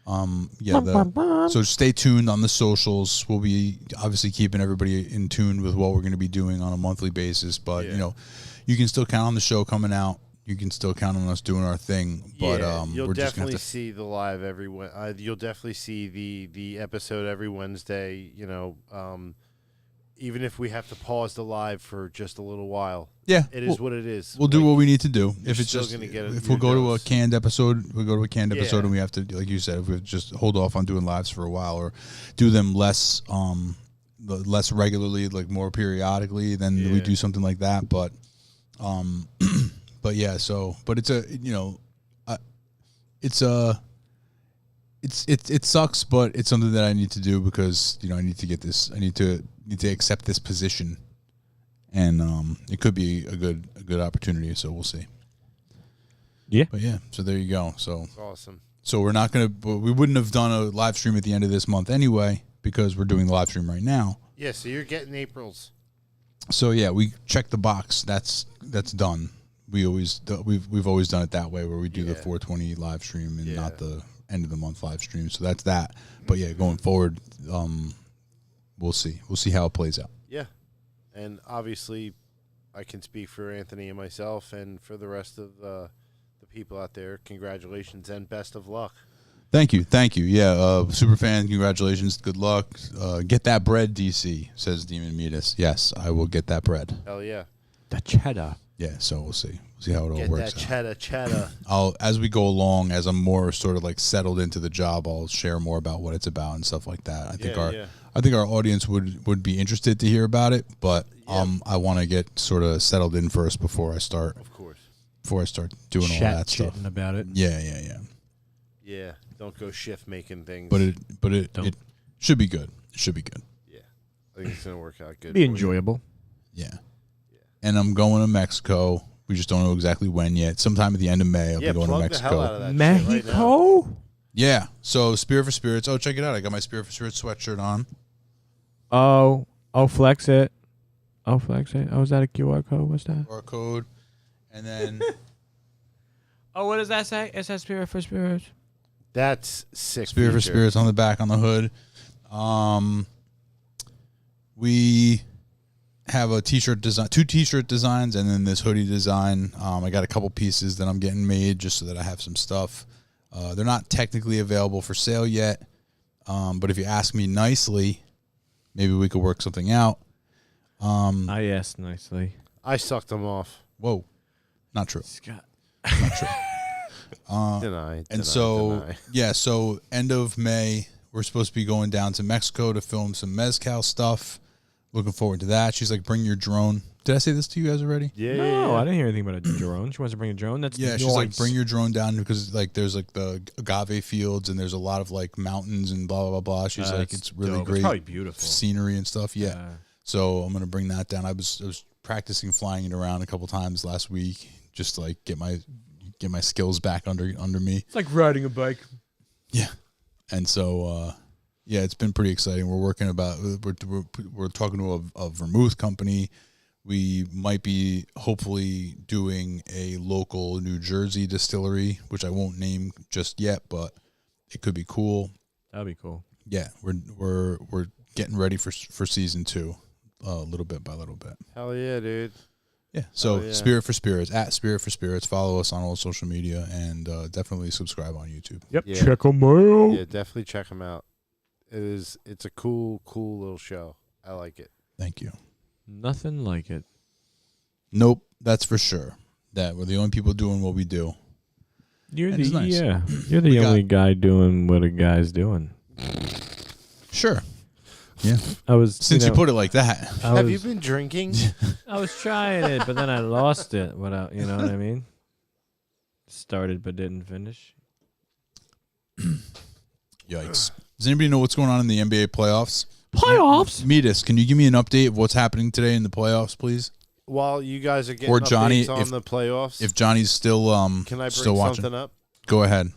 So stay tuned on the socials. We'll be obviously keeping everybody in tune with what we're going to be doing on a monthly basis. But you can still count on the show coming out. You can still count on us doing our thing. But you'll we're just gonna definitely have to. see the live every. You'll definitely see the episode every Wednesday. even if we have to pause the live for just a little while. Yeah, It is what it is. We'll do what we need to do. you're If it's still just gonna get if your we'll go to a dose. canned episode, we'll go to a canned episode, Yeah. and we have to, like you said, if we just hold off on doing lives for a while or do them less regularly, like more periodically, then we do something like that. But but yeah, so but it's a it sucks, but it's something that I need to do because I need to get this. I need to accept this position, and it could be a good opportunity. So we'll see. Yeah. But yeah, so there you go. So Awesome. so we're not gonna. We wouldn't have done a live stream at the end of this month anyway because we're doing the live stream right now. Yeah, so you're getting April's. So yeah, we check the box. That's done. We've always done it that way where we do the 420 live stream and not the end of the month live stream. So that's that. But yeah, going forward, we'll see. We'll see how it plays out. Yeah. And obviously, I can speak for Anthony and myself and for the rest of the people out there. Congratulations and best of luck. Thank you. Yeah, super fan. Congratulations. Good luck. Get that bread, DC, says Demon Metis. Yes, I will get that bread. Hell yeah. The cheddar. Yeah, so we'll see. We'll see how it all Get works that out. cheddar. As we go along, as I'm more sort of like settled into the job, I'll share more about what it's about and stuff like that. I think our audience would be interested to hear about it, but I want to get sort of settled in first before I start. Of course. Before I start doing all that stuff. Chatting about it. Yeah. Yeah. Don't go shift making things. But it should be good. It should be good. Yeah. I think it's going to work out good. Be for you. enjoyable. Yeah. And I'm going to Mexico. We just don't know exactly when yet. Sometime at the end of May, I'll be going to plug the hell out Mexico. of that shit right now. Mexico? Yeah. So Spirit for Spirits. Oh, check it out. I got my Spirit for Spirits sweatshirt on. Oh, flex it. Oh, flex it. Oh, is that a QR code? What's that? QR code. And then Oh, what does that say? It says Spirit for Spirits. That's sick. Spirit for feature. Spirits on the back on the hood. We have a t-shirt design, 2 t-shirt designs, and then this hoodie design. I got a couple pieces that I'm getting made just so that I have some stuff. They're not technically available for sale yet, but if you ask me nicely, maybe we could work something out. I asked nicely. I sucked them off. Whoa, not true. Scott. Not true. Deny. So end of May, we're supposed to be going down to Mexico to film some Mezcal stuff. Looking forward to that. She's like, bring your drone. Did I say this to you guys already? Yeah. No, I didn't hear anything about a drone. She wants to bring a drone. That's Yeah, she's like, nice. bring your drone down because like there's like the agave fields and there's a lot of like mountains and blah blah blah. She's like, That's it's really dope. great, It's probably beautiful. scenery and stuff. Yeah. So I'm gonna bring that down. I was practicing flying it around a couple times last week, just to like get my skills back under me. It's like riding a bike. Yeah. And so yeah, it's been pretty exciting. We're working about we're talking to a vermouth company. We might be hopefully doing a local New Jersey distillery, which I won't name just yet, but it could be cool. That'd be cool. Yeah, we're getting ready for season 2, little bit by little bit. Hell yeah, dude. Yeah. So yeah. Spirit for Spirits at Spirit for Spirits. Follow us on all social media and definitely subscribe on YouTube. Yep. Yeah. Check them out. Yeah, definitely check them out. It's a cool little show. I like it. Thank you. Nothing like it. Nope, that's for sure. That we're the only people doing what we do. You're That is the nice. You're the We got- only guy doing what a guy's doing. Sure. Yeah. I was Since you know, put it like that. Have you been drinking? I was trying it, but then I lost it. Without, you know what I mean? Started but didn't finish. Yikes. Does anybody know what's going on in the NBA playoffs? Playoffs? Metis, can you give me an update of what's happening today in the playoffs, please? While you guys are getting Or Johnny, updates on if- the playoffs, If Johnny's still can I bring still watching, something up? go ahead.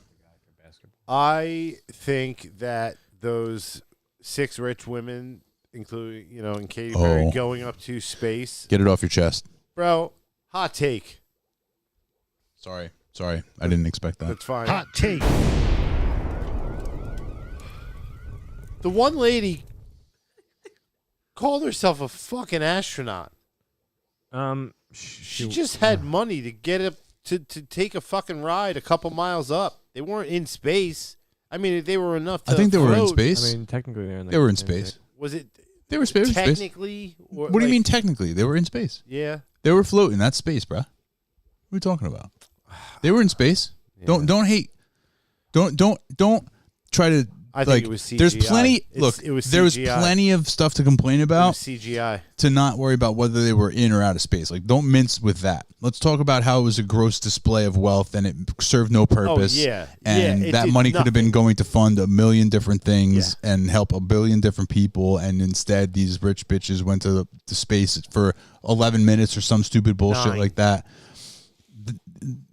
I think that those 6 rich women, including and Katy Perry, Oh. going up to space, Get it off your chest. bro. Hot take. Sorry, I didn't expect that. That's fine. Hot take. The one lady called herself a fucking astronaut. She just had money to get up to take a fucking ride a couple miles up. They weren't in space. I mean, they were enough to I think they were in float. space. I mean, technically they're in the They were in space. Was it They were space. Technically, or, What do you mean technically? They were in space. Yeah. They were floating. That's space, bro. What are we talking about? They were in space. Yeah. Don't hate. Don't try to. I think it was CGI. There's plenty. It was there was CGI. plenty of stuff to complain about. CGI. To not worry about whether they were in or out of space. Like, don't mince with that. Let's talk about how it was a gross display of wealth and it served no purpose. yeah. And Yeah, it that did money could have been nothing. going to fund a million different things and help a billion different people. And instead, these rich bitches went to the space for 11 minutes or some stupid bullshit 9. like that.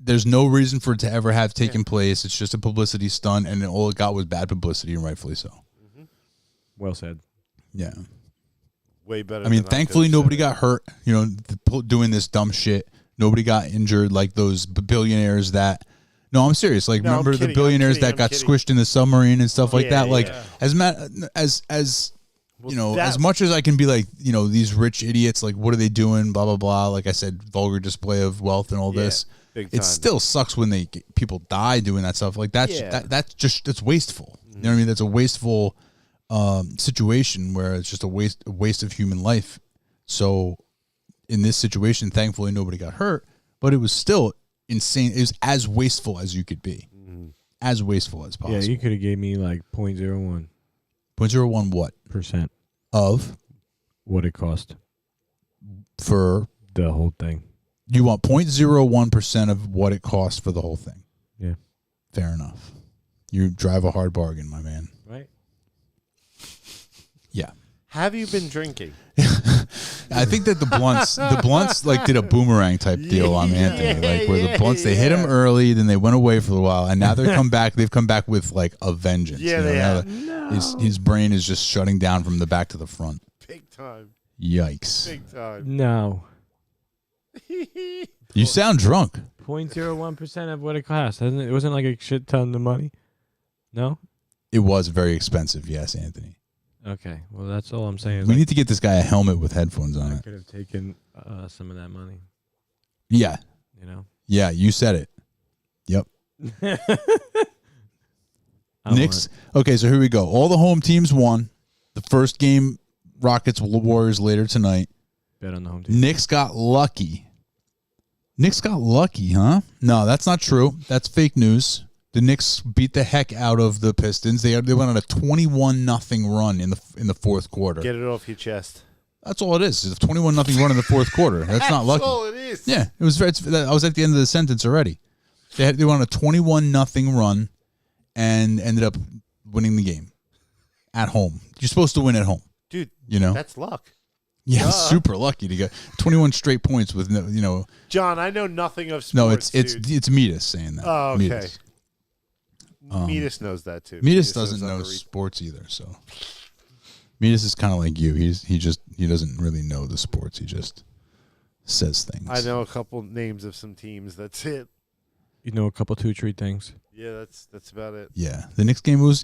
There's no reason for it to ever have taken place. It's just a publicity stunt, and all it got was bad publicity, and rightfully so. Well said. Yeah. Way better. I mean, than thankfully, could've nobody said got hurt. You know, doing this dumb shit. Nobody got injured like those billionaires that. No, I'm serious. Like, No, I'm remember kidding, the I'm billionaires kidding, that I'm got kidding. squished in the submarine and stuff like Yeah, that. Like, yeah. as you know, that- as much as I can be like, you know, these rich idiots. Like, what are they doing? Blah blah blah. Like I said, vulgar display of wealth and all Yeah, this. big It time. still sucks when people die doing that stuff. Like that's Yeah. that's just it's wasteful. You know what I mean? That's a wasteful situation where it's just a waste of human life. So in this situation, thankfully nobody got hurt, but it was still insane. It was as wasteful as you could be, as wasteful as possible. Yeah, you could have gave me like 0.01% 0.01 what of what it cost for the whole thing. you want 0.01% of what it costs for the whole thing. Yeah. Fair enough. You drive a hard bargain, my man. Right. Yeah. Have you been drinking? I think that the blunts like did a boomerang type deal on Anthony, like where the blunts they hit him early, then they went away for a while, and now they've come back. They've come back with like a vengeance. Yeah, you know, they now have. His brain is just shutting down from the back to the front. Big time. Yikes! Big time. No. You sound drunk. 0.01% of what it cost. It wasn't like a shit ton of money. No? It was very expensive. Yes, Anthony. Okay. Well, that's all I'm saying. Is We like, need to get this guy a helmet with headphones on I it. could have taken some of that money. Yeah, You know? yeah. You said it. Yep. I Knicks. Okay, so here we go. All the home teams won. The first game, Rockets Warriors later tonight. bet on the home team. Knicks got lucky. Knicks got lucky, huh? No, that's not true. That's fake news. The Knicks beat the heck out of the Pistons. They went on a 21-0 run in the fourth quarter. Get it off your chest. That's all it is. It's a 21-0 run in the fourth quarter. That's not lucky. That's all it is. Yeah, it was. I was at the end of the sentence already. They went on a 21-0 run and ended up winning the game at home. You're supposed to win at home. Dude, You know? that's luck. Yeah, super lucky to get 21 straight points with no, you know. John, I know nothing of sports. No, it's dude. Midas saying that. Oh, okay. Midas. Midas knows that too. Midas doesn't know underreach. sports either, so Midas is kind of like you. He doesn't really know the sports. He just says things. I know a couple names of some teams. That's it. You know a couple 2-3 things. Yeah, that's about it. Yeah, the Knicks game was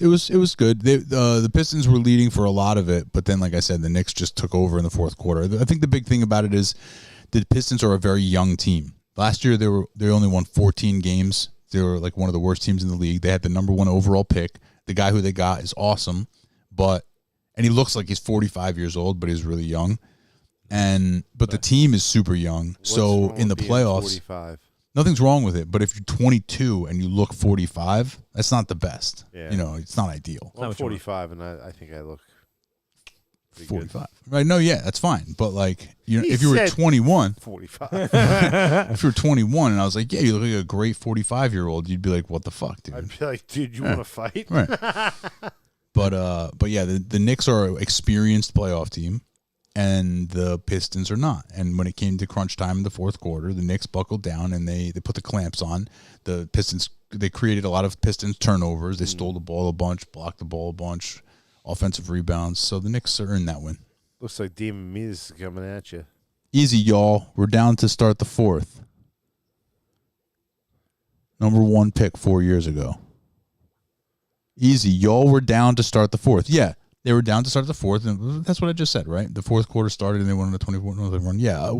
good. The Pistons were leading for a lot of it, but then, like I said, the Knicks just took over in the fourth quarter. I think the big thing about it is the Pistons are a very young team. Last year they only won 14 games. They were like one of the worst teams in the league. They had the number 1 overall pick. The guy who they got is awesome, and he looks like he's 45 years old, but he's really young. But the team is super young. What's So wrong in the with being playoffs, 45? nothing's wrong with it. But if you're 22 and you look 45, that's not the best. Yeah. You know, it's not ideal. Well, I'm 45, and I think I look pretty 45. Right? No, yeah, that's fine. But like, He if you were said 21, 45. if you were 21, and I was like, yeah, you look like a great 45-year-old, you'd be like, what the fuck, dude? I'd be like, dude, you want to fight? Right. But yeah, the Knicks are an experienced playoff team, and the Pistons are not. And when it came to crunch time in the fourth quarter, the Knicks buckled down and they put the clamps on. The Pistons, they created a lot of Pistons turnovers. They stole the ball a bunch, blocked the ball a bunch, offensive rebounds. So the Knicks are in that win. Looks like Demon Midas is coming at you. Easy, y'all. We're down to start the fourth. Number 1 pick 4 years ago. Easy, y'all were down to start the fourth. Yeah, they were down to start the fourth, and that's what I just said, right? The fourth quarter started, and they went on a 24-0 run. Yeah,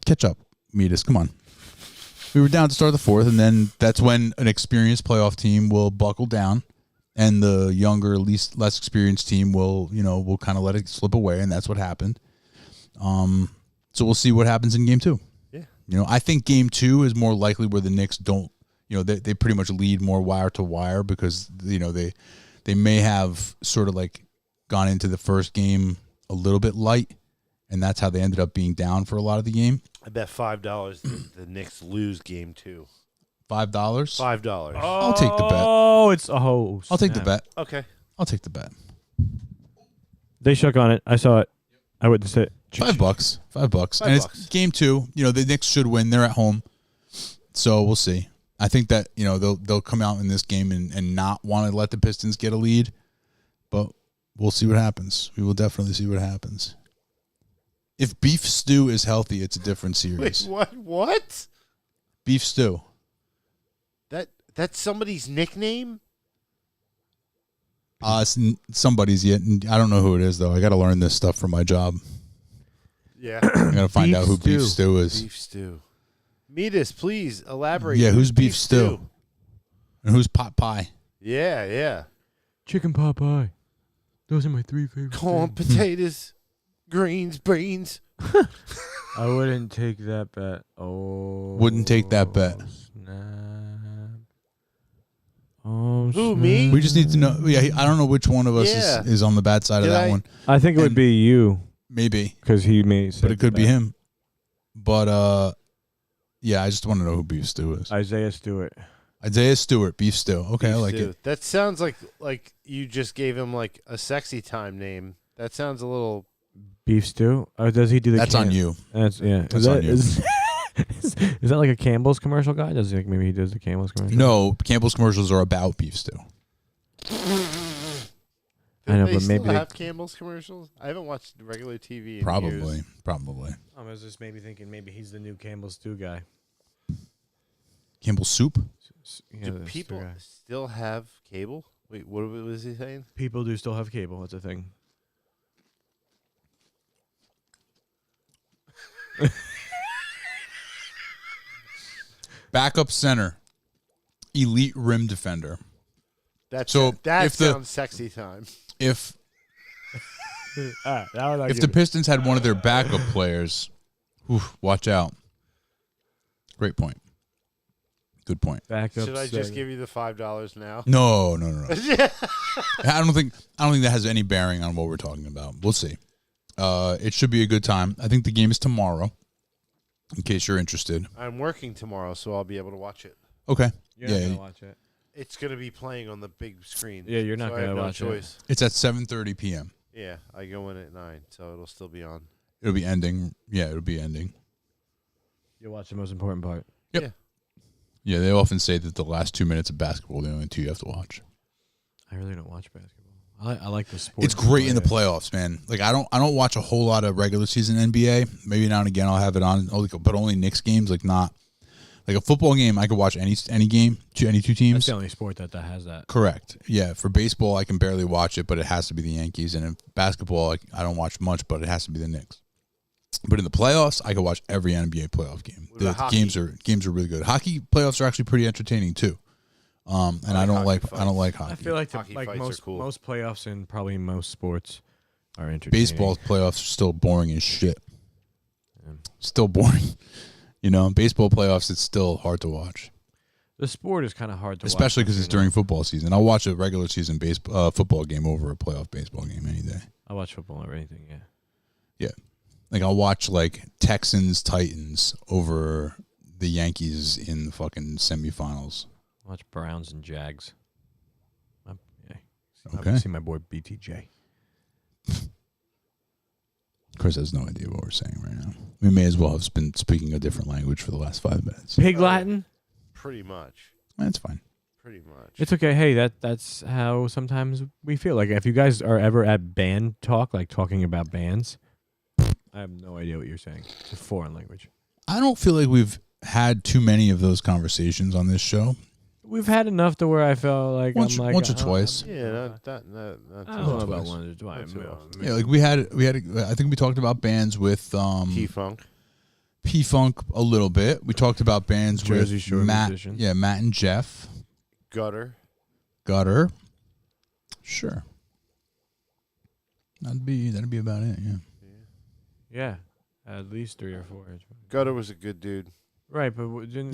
catch up, Midas. Come on. We were down to start the fourth, and then that's when an experienced playoff team will buckle down and the younger, less experienced team will kind of let it slip away, and that's what happened. So we'll see what happens in game 2. Yeah. I think game 2 is more likely where the Knicks don't, they pretty much lead more wire to wire because, they may have sort of like gone into the first game a little bit light, and that's how they ended up being down for a lot of the game. I bet $5 the Knicks lose game 2. $5? $5. I'll take the bet. Oh, it's I'll take the bet. Okay. I'll take the bet. They shook on it. I saw it. I witnessed it. $5. $5. And it's game 2. The Knicks should win. They're at home. So we'll see. I think that, they'll come out in this game and not want to let the Pistons get a lead. But we'll see what happens. We will definitely see what happens. If Beef Stew is healthy, it's a different series. Wait, what? Beef Stew. That's somebody's nickname? Somebody's yet. I don't know who it is, though. I got to learn this stuff for my job. Yeah. I got to find out who Beef Stew is. Beef Stew. Meet us, please. Elaborate. Yeah, who's Beef Stew? And who's Pot Pie? Yeah. Chicken pot pie. Those are my 3 favorite Corn, things. potatoes, greens, beans. I wouldn't take that bet. Oh. Wouldn't take that bet. Snap. Oh, Who, me? We just need to know. Yeah, I don't know which one of us Yeah. is on the bad side of Did that I- one. I think it would And- be you Maybe, because he made. but it could be him. But yeah, I just want to know who Beef Stew is. Isaiah Stewart. Isaiah Stewart, Beef Stew. Okay, I Beef like Stew. it. That sounds like you just gave him like a sexy time name. That sounds a little. Beef stew? Or does he do the? That's on you. That's yeah. That's on you. Is that like a Campbell's commercial guy? Does he, maybe he does the Campbell's commercial? No, Campbell's commercials are about beef stew. I know, Do they but maybe still they- have Campbell's commercials. I haven't watched regular TV in Probably, years. probably. I was just maybe thinking maybe he's the new Campbell's stew guy. Campbell's soup. Yeah, Do the stew people guy. still have cable? Wait, what was he saying? People do still have cable. That's a thing. Backup center, elite rim defender. That if the- sounds sexy time. If That one I if give the it. Pistons had one of their backup players, watch out. Great point. Good point. Backup Should I just center. give you the $5 now? No. I don't think that has any bearing on what we're talking about. We'll see. It should be a good time. I think the game is tomorrow. In case you're interested. I'm working tomorrow, so I'll be able to watch it. Okay. You're not Yeah, gonna watch it. It's gonna be playing on the big screen. Yeah, you're not so I gonna have no watch it. choice. it's at 7:30 p.m. Yeah, I go in at 9, so it'll still be on. It'll be ending. Yeah, it'll be ending. You'll watch the most important part. Yeah, they often say that the last 2 minutes of basketball are the only two you have to watch. I really don't watch basketball. I like the sport. It's great in the playoffs, man. Like I don't watch a whole lot of regular season NBA. Maybe now and again I'll have it on, but only Knicks games. Like not like a football game. I could watch any game, any two That's teams. the only sport that has that. Correct. Yeah. For baseball, I can barely watch it, but it has to be the Yankees. And in basketball, I don't watch much, but it has to be the Knicks. But in the playoffs, I can watch every NBA playoff game. What The about hockey? games are really good. Hockey playoffs are actually pretty entertaining too. And I don't like hockey. I feel like Hockey fights are cool. most playoffs and probably most sports are entertaining. Baseball playoffs are still boring as shit. Yeah. Still boring. Baseball playoffs, it's still hard to watch, The sport is kind of hard to watch. especially because it's during football season. I'll watch a regular season football game over a playoff baseball game any day. I watch football or anything. Yeah. Yeah, like I'll watch like Texans Titans over the Yankees in the fucking semifinals. Watch Browns and Jags. Okay. I see my boy BTJ. Chris has no idea what we're saying right now. We may as well have been speaking a different language for the last 5 minutes. Pig Latin. Pretty much. That's fine. Pretty much. It's okay. Hey, that's how sometimes we feel. Like if you guys are ever at band talk, like talking about bands, I have no idea what you're saying. It's a foreign language. I don't feel like we've had too many of those conversations on this show. We've had enough to where I felt like Once I'm like once or twice. Yeah, not I too don't know much. about one or twice. Yeah, like we had. I think we talked about bands with T-Funk. P-Funk a little bit. We talked about bands Jersey with Shore Matt. musicians. Yeah, Matt and Jeff. Gutter. Gutter. Sure. That'd be about it. Yeah. Yeah, at least 3 or 4. Gutter was a good dude. Right, but didn't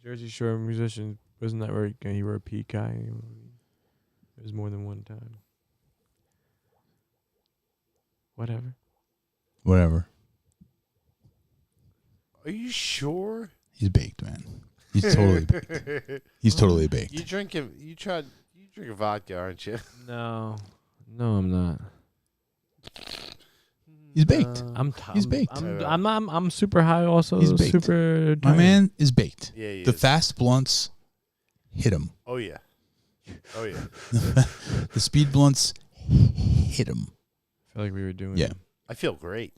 Jersey Shore musicians, wasn't that where you were a Pete guy? It was more than one time. Whatever. Are you sure? He's baked, man. He's totally baked. He's totally baked. You drink a vodka, aren't you? No, I'm not. He's baked. He's baked. I'm super high. Also, He's baked. super. My man is baked. Yeah, he the is. fast blunts hit him. Oh yeah. The speed blunts hit him. I feel like we were doing. Yeah. I feel great.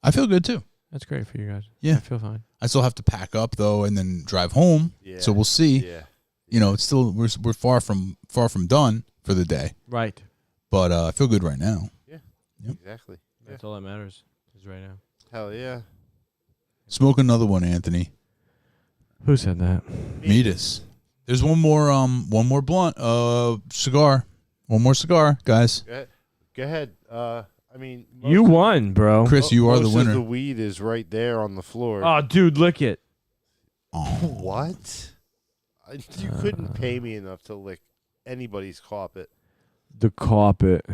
I feel good too. That's great for you guys. Yeah. I feel fine. I still have to pack up though, and then drive home. Yeah. So we'll see. Yeah. You know, it's still we're far from done for the day. Right. But I feel good right now. Yeah. Yep. Exactly. That's all that matters. Is right now. Hell yeah. Smoke another one, Anthony. Who said that? Meatus. There's one more blunt, cigar. One more cigar, guys. Go ahead. I mean, You won, bro. Chris, you are the most winner. of the weed is right there on the floor. Oh, dude, lick it. What? You couldn't pay me enough to lick anybody's carpet. The carpet.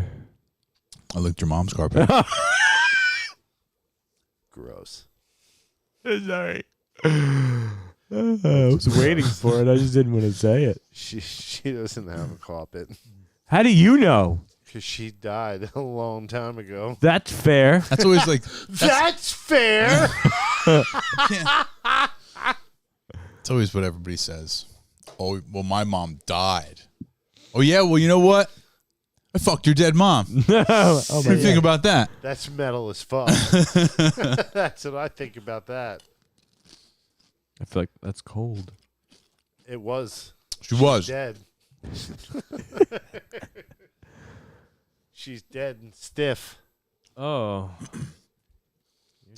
I licked your mom's carpet. Gross. Sorry. I was waiting for it. I just didn't want to say it. She doesn't have a carpet How do you know? because she died a long time ago. That's fair. That's always like That's fair. it's always what everybody says. Oh, well, my mom died. Oh yeah, well, you know what? I fucked your dead mom. What do you think about that? That's metal as fuck. That's what I think about that. I feel like that's cold. It was. She was. Dead. She's dead and stiff. Oh.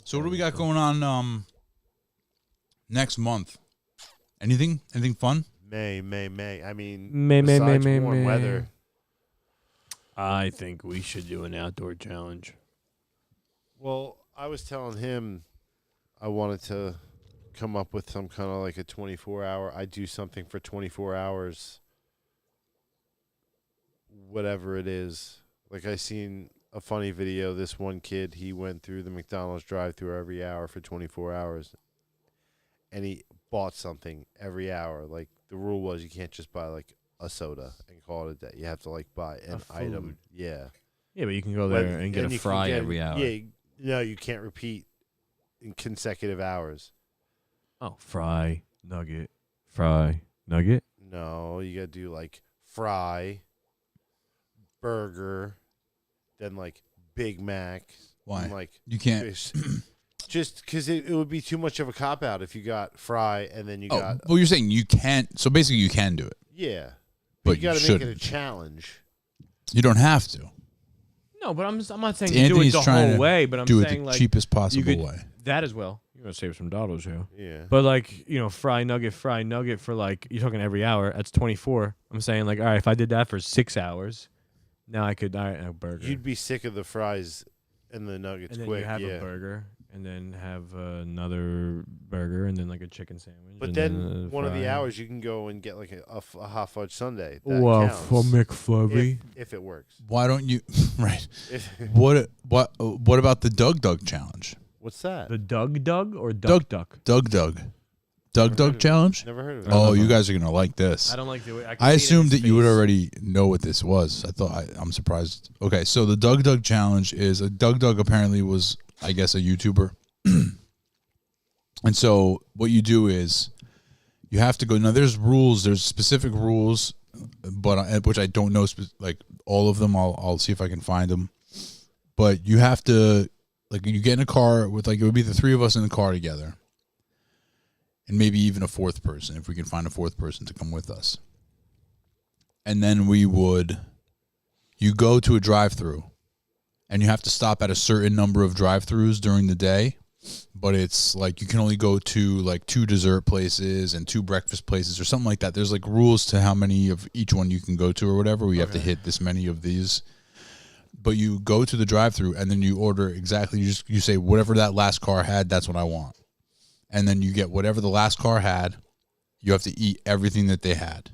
So what do we got going on next month? Anything fun? May. I mean, May, besides May, warm May. weather. I think we should do an outdoor challenge. Well, I was telling him I wanted to come up with some kind of like a 24-hour. I do something for 24 hours, whatever it is. Like I seen a funny video. This one kid, he went through the McDonald's drive-through every hour for 24 hours, and he bought something every hour. Like the rule was, you can't just buy like a soda and call it a day. You have to like buy an item. Yeah. Yeah, but you can go there and get a you can fry get- every hour. Yeah. No, you can't repeat in consecutive hours. Oh, fry, nugget, fry, nugget. No, you gotta do like fry, burger, then like Big Mac. Why? And like You can't. fish. Just because it would be too much of a cop out if you got fry and then you Oh, got well, you're saying you can't. So basically, you can do it, yeah, but you got to you make it a shouldn't. challenge. You don't have to. No, but I'm not saying you do it Anthony's the trying whole to way, but I'm do it saying the like cheapest possible could- way. that as well. You're gonna save some dollars here. Yeah, But like, you know, fry nugget for like, you're talking every hour. That's 24. I'm saying like, all right, if I did that for 6 hours, now I could, all right, a burger. you'd be sick of the fries and the nuggets and then quick. you have yeah, a burger, and then have another burger, and then like a chicken sandwich. but and then a one of the fry. hours you can go and get like a hot fudge sundae. That Wow, counts for McFlurry. if it works. Why don't you? Right. If- What about the Doug challenge? What's that? The Doug or Duck Duck? Doug challenge. Never heard of it. Oh, you guys are gonna like this. I don't like the way. I assumed that you would already know what this was. I'm surprised. Okay, so the Doug challenge is Doug apparently was, I guess, a YouTuber. And so what you do is you have to go. Now there's rules. There's specific rules, but which I don't know like all of them. I'll see if I can find them. But you have to, like, you get in a car with, like, it would be the three of us in the car together, and maybe even a fourth person if we can find a fourth person to come with us. And then you go to a drive-through, and you have to stop at a certain number of drive-throughs during the day. but it's like you can only go to like 2 dessert places and 2 breakfast places or something like that. There's like rules to how many of each one you can go to or whatever. We have to hit this many of these. But you go to the drive-thru and then you order exactly. You say whatever that last car had, that's what I want, and then you get whatever the last car had. You have to eat everything that they had,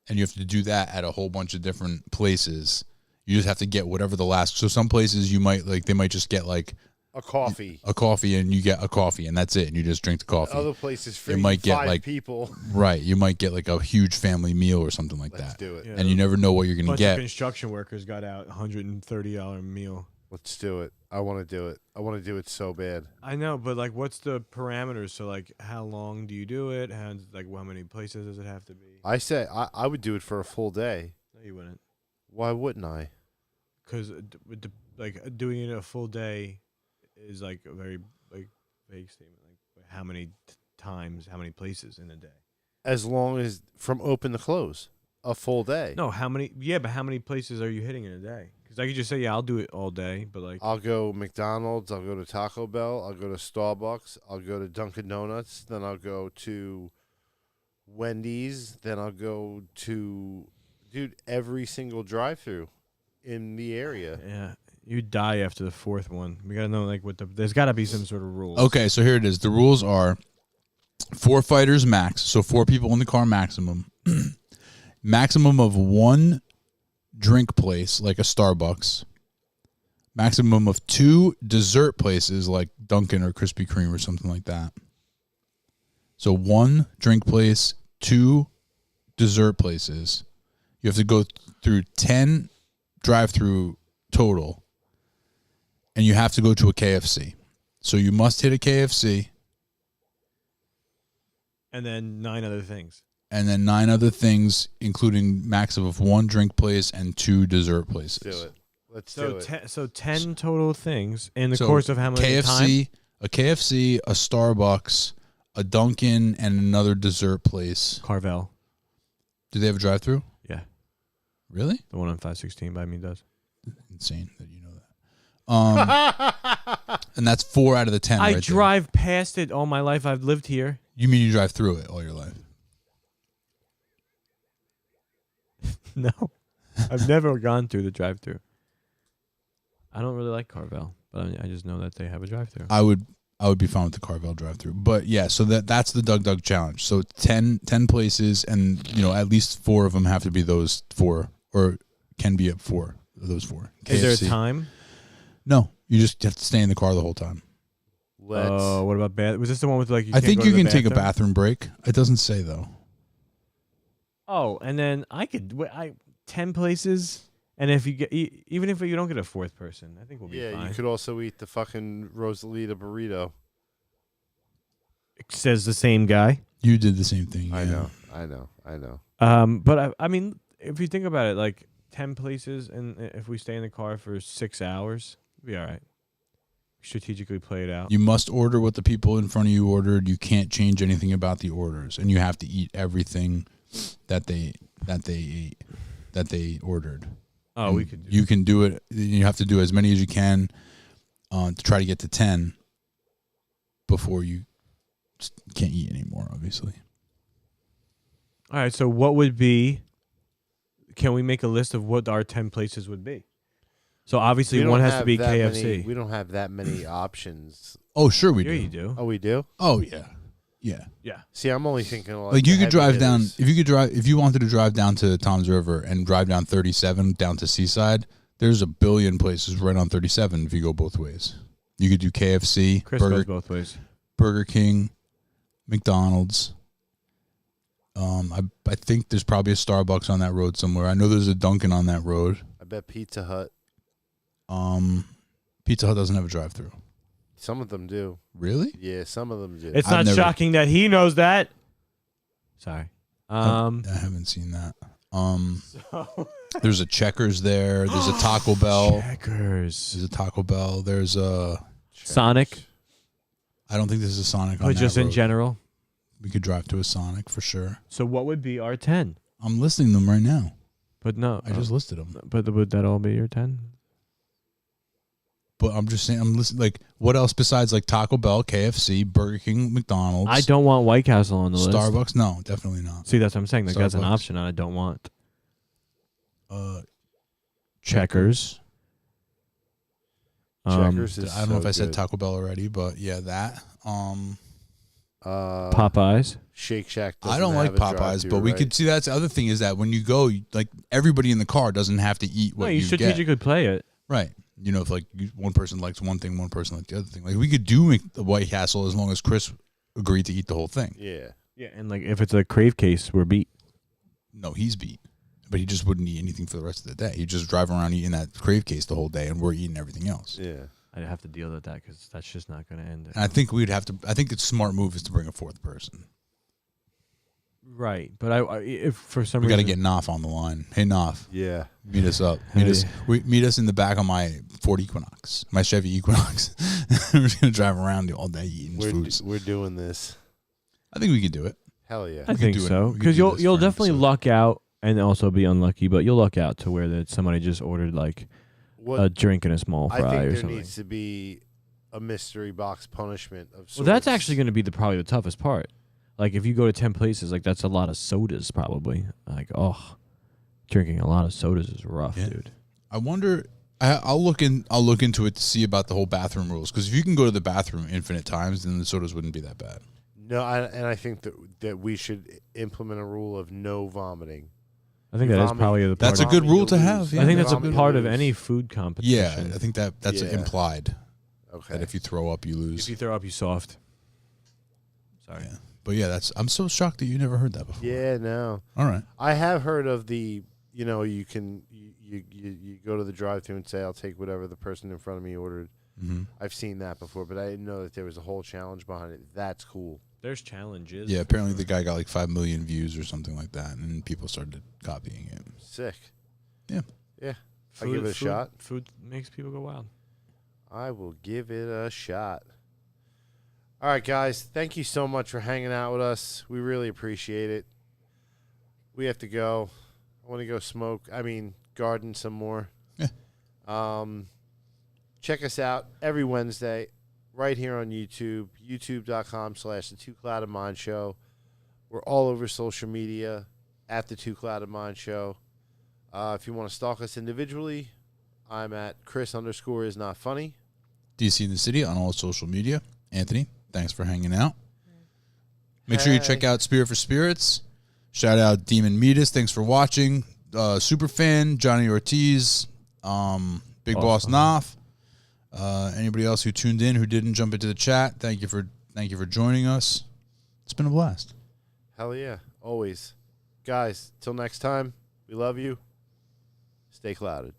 and you have to do that at a whole bunch of different places. You just have to get whatever the last. So some places you might like they might just get like a coffee, and you get a coffee, and that's it, and you just drink the coffee. Other places for you might get 5 like people. Right, you might get like a huge family meal or something like Let's that. do it. And you never know what you're gonna Bunch get. of construction workers got out $130 meal. Let's do it. I want to do it. I want to do it so bad. I know, but like, what's the parameters? So like, how long do you do it? And like, how many places does it have to be? I say I would do it for a full day. No, you wouldn't. Why wouldn't I? Because like doing it a full day is like a very like vague statement. Like how many times, how many places in a day? As long as from open to close, a full day. No, how many? Yeah, but how many places are you hitting in a day? Because I could just say, yeah, I'll do it all day, but like I'll go McDonald's, I'll go to Taco Bell, I'll go to Starbucks, I'll go to Dunkin' Donuts, then I'll go to Wendy's, then I'll go to every single drive-through in the area. yeah, you die after the 4th one. We gotta know like there's gotta be some sort of rule. Okay, so here it is. The rules are 4 fighters max, so 4 people in the car maximum. Maximum of 1 drink place, like a Starbucks. Maximum of 2 dessert places, like Dunkin' or Krispy Kreme or something like that. So 1 drink place, 2 dessert places. You have to go through 10 drive-through total, and you have to go to a KFC. So you must hit a KFC. And then 9 other things. And then 9 other things, including max of 1 drink place and 2 dessert places. Let's do it. Let's do it. So 10 total things in the So course of how many KFC, time? a KFC, a Starbucks, a Dunkin', and another dessert place. Carvel. Do they have a drive-thru? Yeah. Really? The one on 516 by me does. Insane that you know that. And that's 4 out of the 10. I right drive past it all my life. I've lived here. there. You mean you drive through it all your life? No. I've never gone through the drive-thru. I don't really like Carvel, but I just know that they have a drive-thru. I would be fine with the Carvel drive-through. But yeah, so that's the Doug Doug challenge. So 10 places, and at least 4 of them have to be those 4, or can be at 4 of those 4. KFC. Is there a time? No, you just have to stay in the car the whole time. Oh, what about bath? Was this the one with like? I think you can take a bathroom break. It doesn't say though. Oh, and then I could 10 places, and if you get even if you don't get a 4th person, I think we'll be fine. Yeah, you could also eat the fucking Rosalita burrito. Says the same guy. You did the same thing. I yeah. know. But I mean, if you think about it, like 10 places, and if we stay in the car for 6 hours, we'll be all right. Strategically play it out. You must order what the people in front of you ordered. You can't change anything about the orders, and you have to eat everything that they ordered. Oh, and we could. You can do it. You have to do as many as you can to try to get to 10 before you can't eat anymore. Obviously. All right. So what would be? Can we make a list of what our 10 places would be? So obviously one has to be KFC. We don't have that many options. Oh, sure we do. Yeah, you do. Oh, we do? Oh, yeah. Yeah. Yeah. See, I'm only thinking like you could drive down if you wanted to drive down to Tom's River and drive down 37 down to Seaside, there's a billion places right on 37 if you go both ways. You could do KFC, Chris goes both ways. Burger King, McDonald's. I think there's probably a Starbucks on that road somewhere. I know there's a Dunkin' on that road. I bet Pizza Hut. Pizza Hut doesn't have a drive-through. Some of them do. Really? Yeah, some of them do. It's not shocking that he knows that. Sorry. I haven't seen that. There's a Checkers there. There's a Taco Bell. Checkers. There's a Taco Bell. There's a Sonic. I don't think there's a Sonic on But that just in road. general. We could drive to a Sonic for sure. So what would be our 10? I'm listing them right now. But no. I just listed them. But would that all be your 10? But I'm just saying, I'm listening. Like, what else besides like Taco Bell, KFC, Burger King, McDonald's? I don't want White Castle on the list. Starbucks. No, definitely not. See, that's what I'm saying. Like, that's an Starbucks. option I don't want. Checkers. Checkers is I don't know if so I said good. Taco Bell already, but yeah, that. Popeyes. Shake Shack. I don't like doesn't have a Popeyes, drive-thru, but we right? could see that's the other thing is that when you go, like everybody in the car doesn't have to eat what No, you you get. strategically play it. Right. You know, if like one person likes one thing, one person likes the other thing. Like we could do the White Castle as long as Chris agreed to eat the whole thing. Yeah. Yeah, and like if it's a crave case, we're beat. No, he's beat. But he just wouldn't eat anything for the rest of the day. He'd just drive around eating that crave case the whole day, and we're eating everything else. Yeah. I'd have to deal with that because that's just not going to end it. And I think we'd have to. I think the smart move is to bring a fourth person. Right, but I if for some We got reason to get Knopf on the line. Hey, Knopf, Yeah. meet us up. Hey. Meet us in the back of my Ford Equinox, my Chevy Equinox. We're just gonna drive around all day eating foods. We're doing this. I think we could do it. Hell yeah. I could think do it. so We could because do you'll this you'll for an definitely episode. luck out and also be unlucky, but you'll luck out to where that somebody just ordered like What a drink and a small I fry think or there something. needs to be a mystery box punishment of sorts. Well, that's actually going to be probably the toughest part. Like if you go to 10 places, like that's a lot of sodas probably. Like drinking a lot of sodas is rough, Yeah. dude. I wonder. I'll look into it to see about the whole bathroom rules because if you can go to the bathroom infinite times, then the sodas wouldn't be that bad. No, and I think that we should implement a rule of no vomiting. I think You that is vomit- probably the part That's a of, good rule you'll to lose. have. Yeah. I think that's a Vomit, part you'll of lose. any food competition. Yeah, I think that's Yeah. implied. Okay. That if you throw up, you lose. If you throw up, you soft. Sorry. Yeah. But yeah, I'm so shocked that you never heard that before. Yeah, no. All right. I have heard of the, you go to the drive-thru and say, I'll take whatever the person in front of me ordered. Mm-hmm. I've seen that before, but I didn't know that there was a whole challenge behind it. That's cool. There's challenges. Yeah, apparently the guy got like 5 million views or something like that, and people started copying it. Sick. Yeah. Yeah. I'll give it a shot. Food makes people go wild. I will give it a shot. All right, guys. Thank you so much for hanging out with us. We really appreciate it. We have to go. I want to go garden some more. Yeah. Check us out every Wednesday right here on YouTube, youtube.com/The Two Clouded Mind Show. We're all over social media at The Two Clouded Mind Show. If you want to stalk us individually, I'm at Chris_is_not_funny. DC in the City on all social media. Anthony, thanks for hanging out. Make sure you check out Spirit for Spirits. Shout out Demon Metis. Thanks for watching. Superfan, Johnny Ortiz, Big Boss Knopf. Anybody else who tuned in who didn't jump into the chat, thank you for joining us. It's been a blast. Hell yeah. Always. Guys, till next time, we love you. Stay clouded.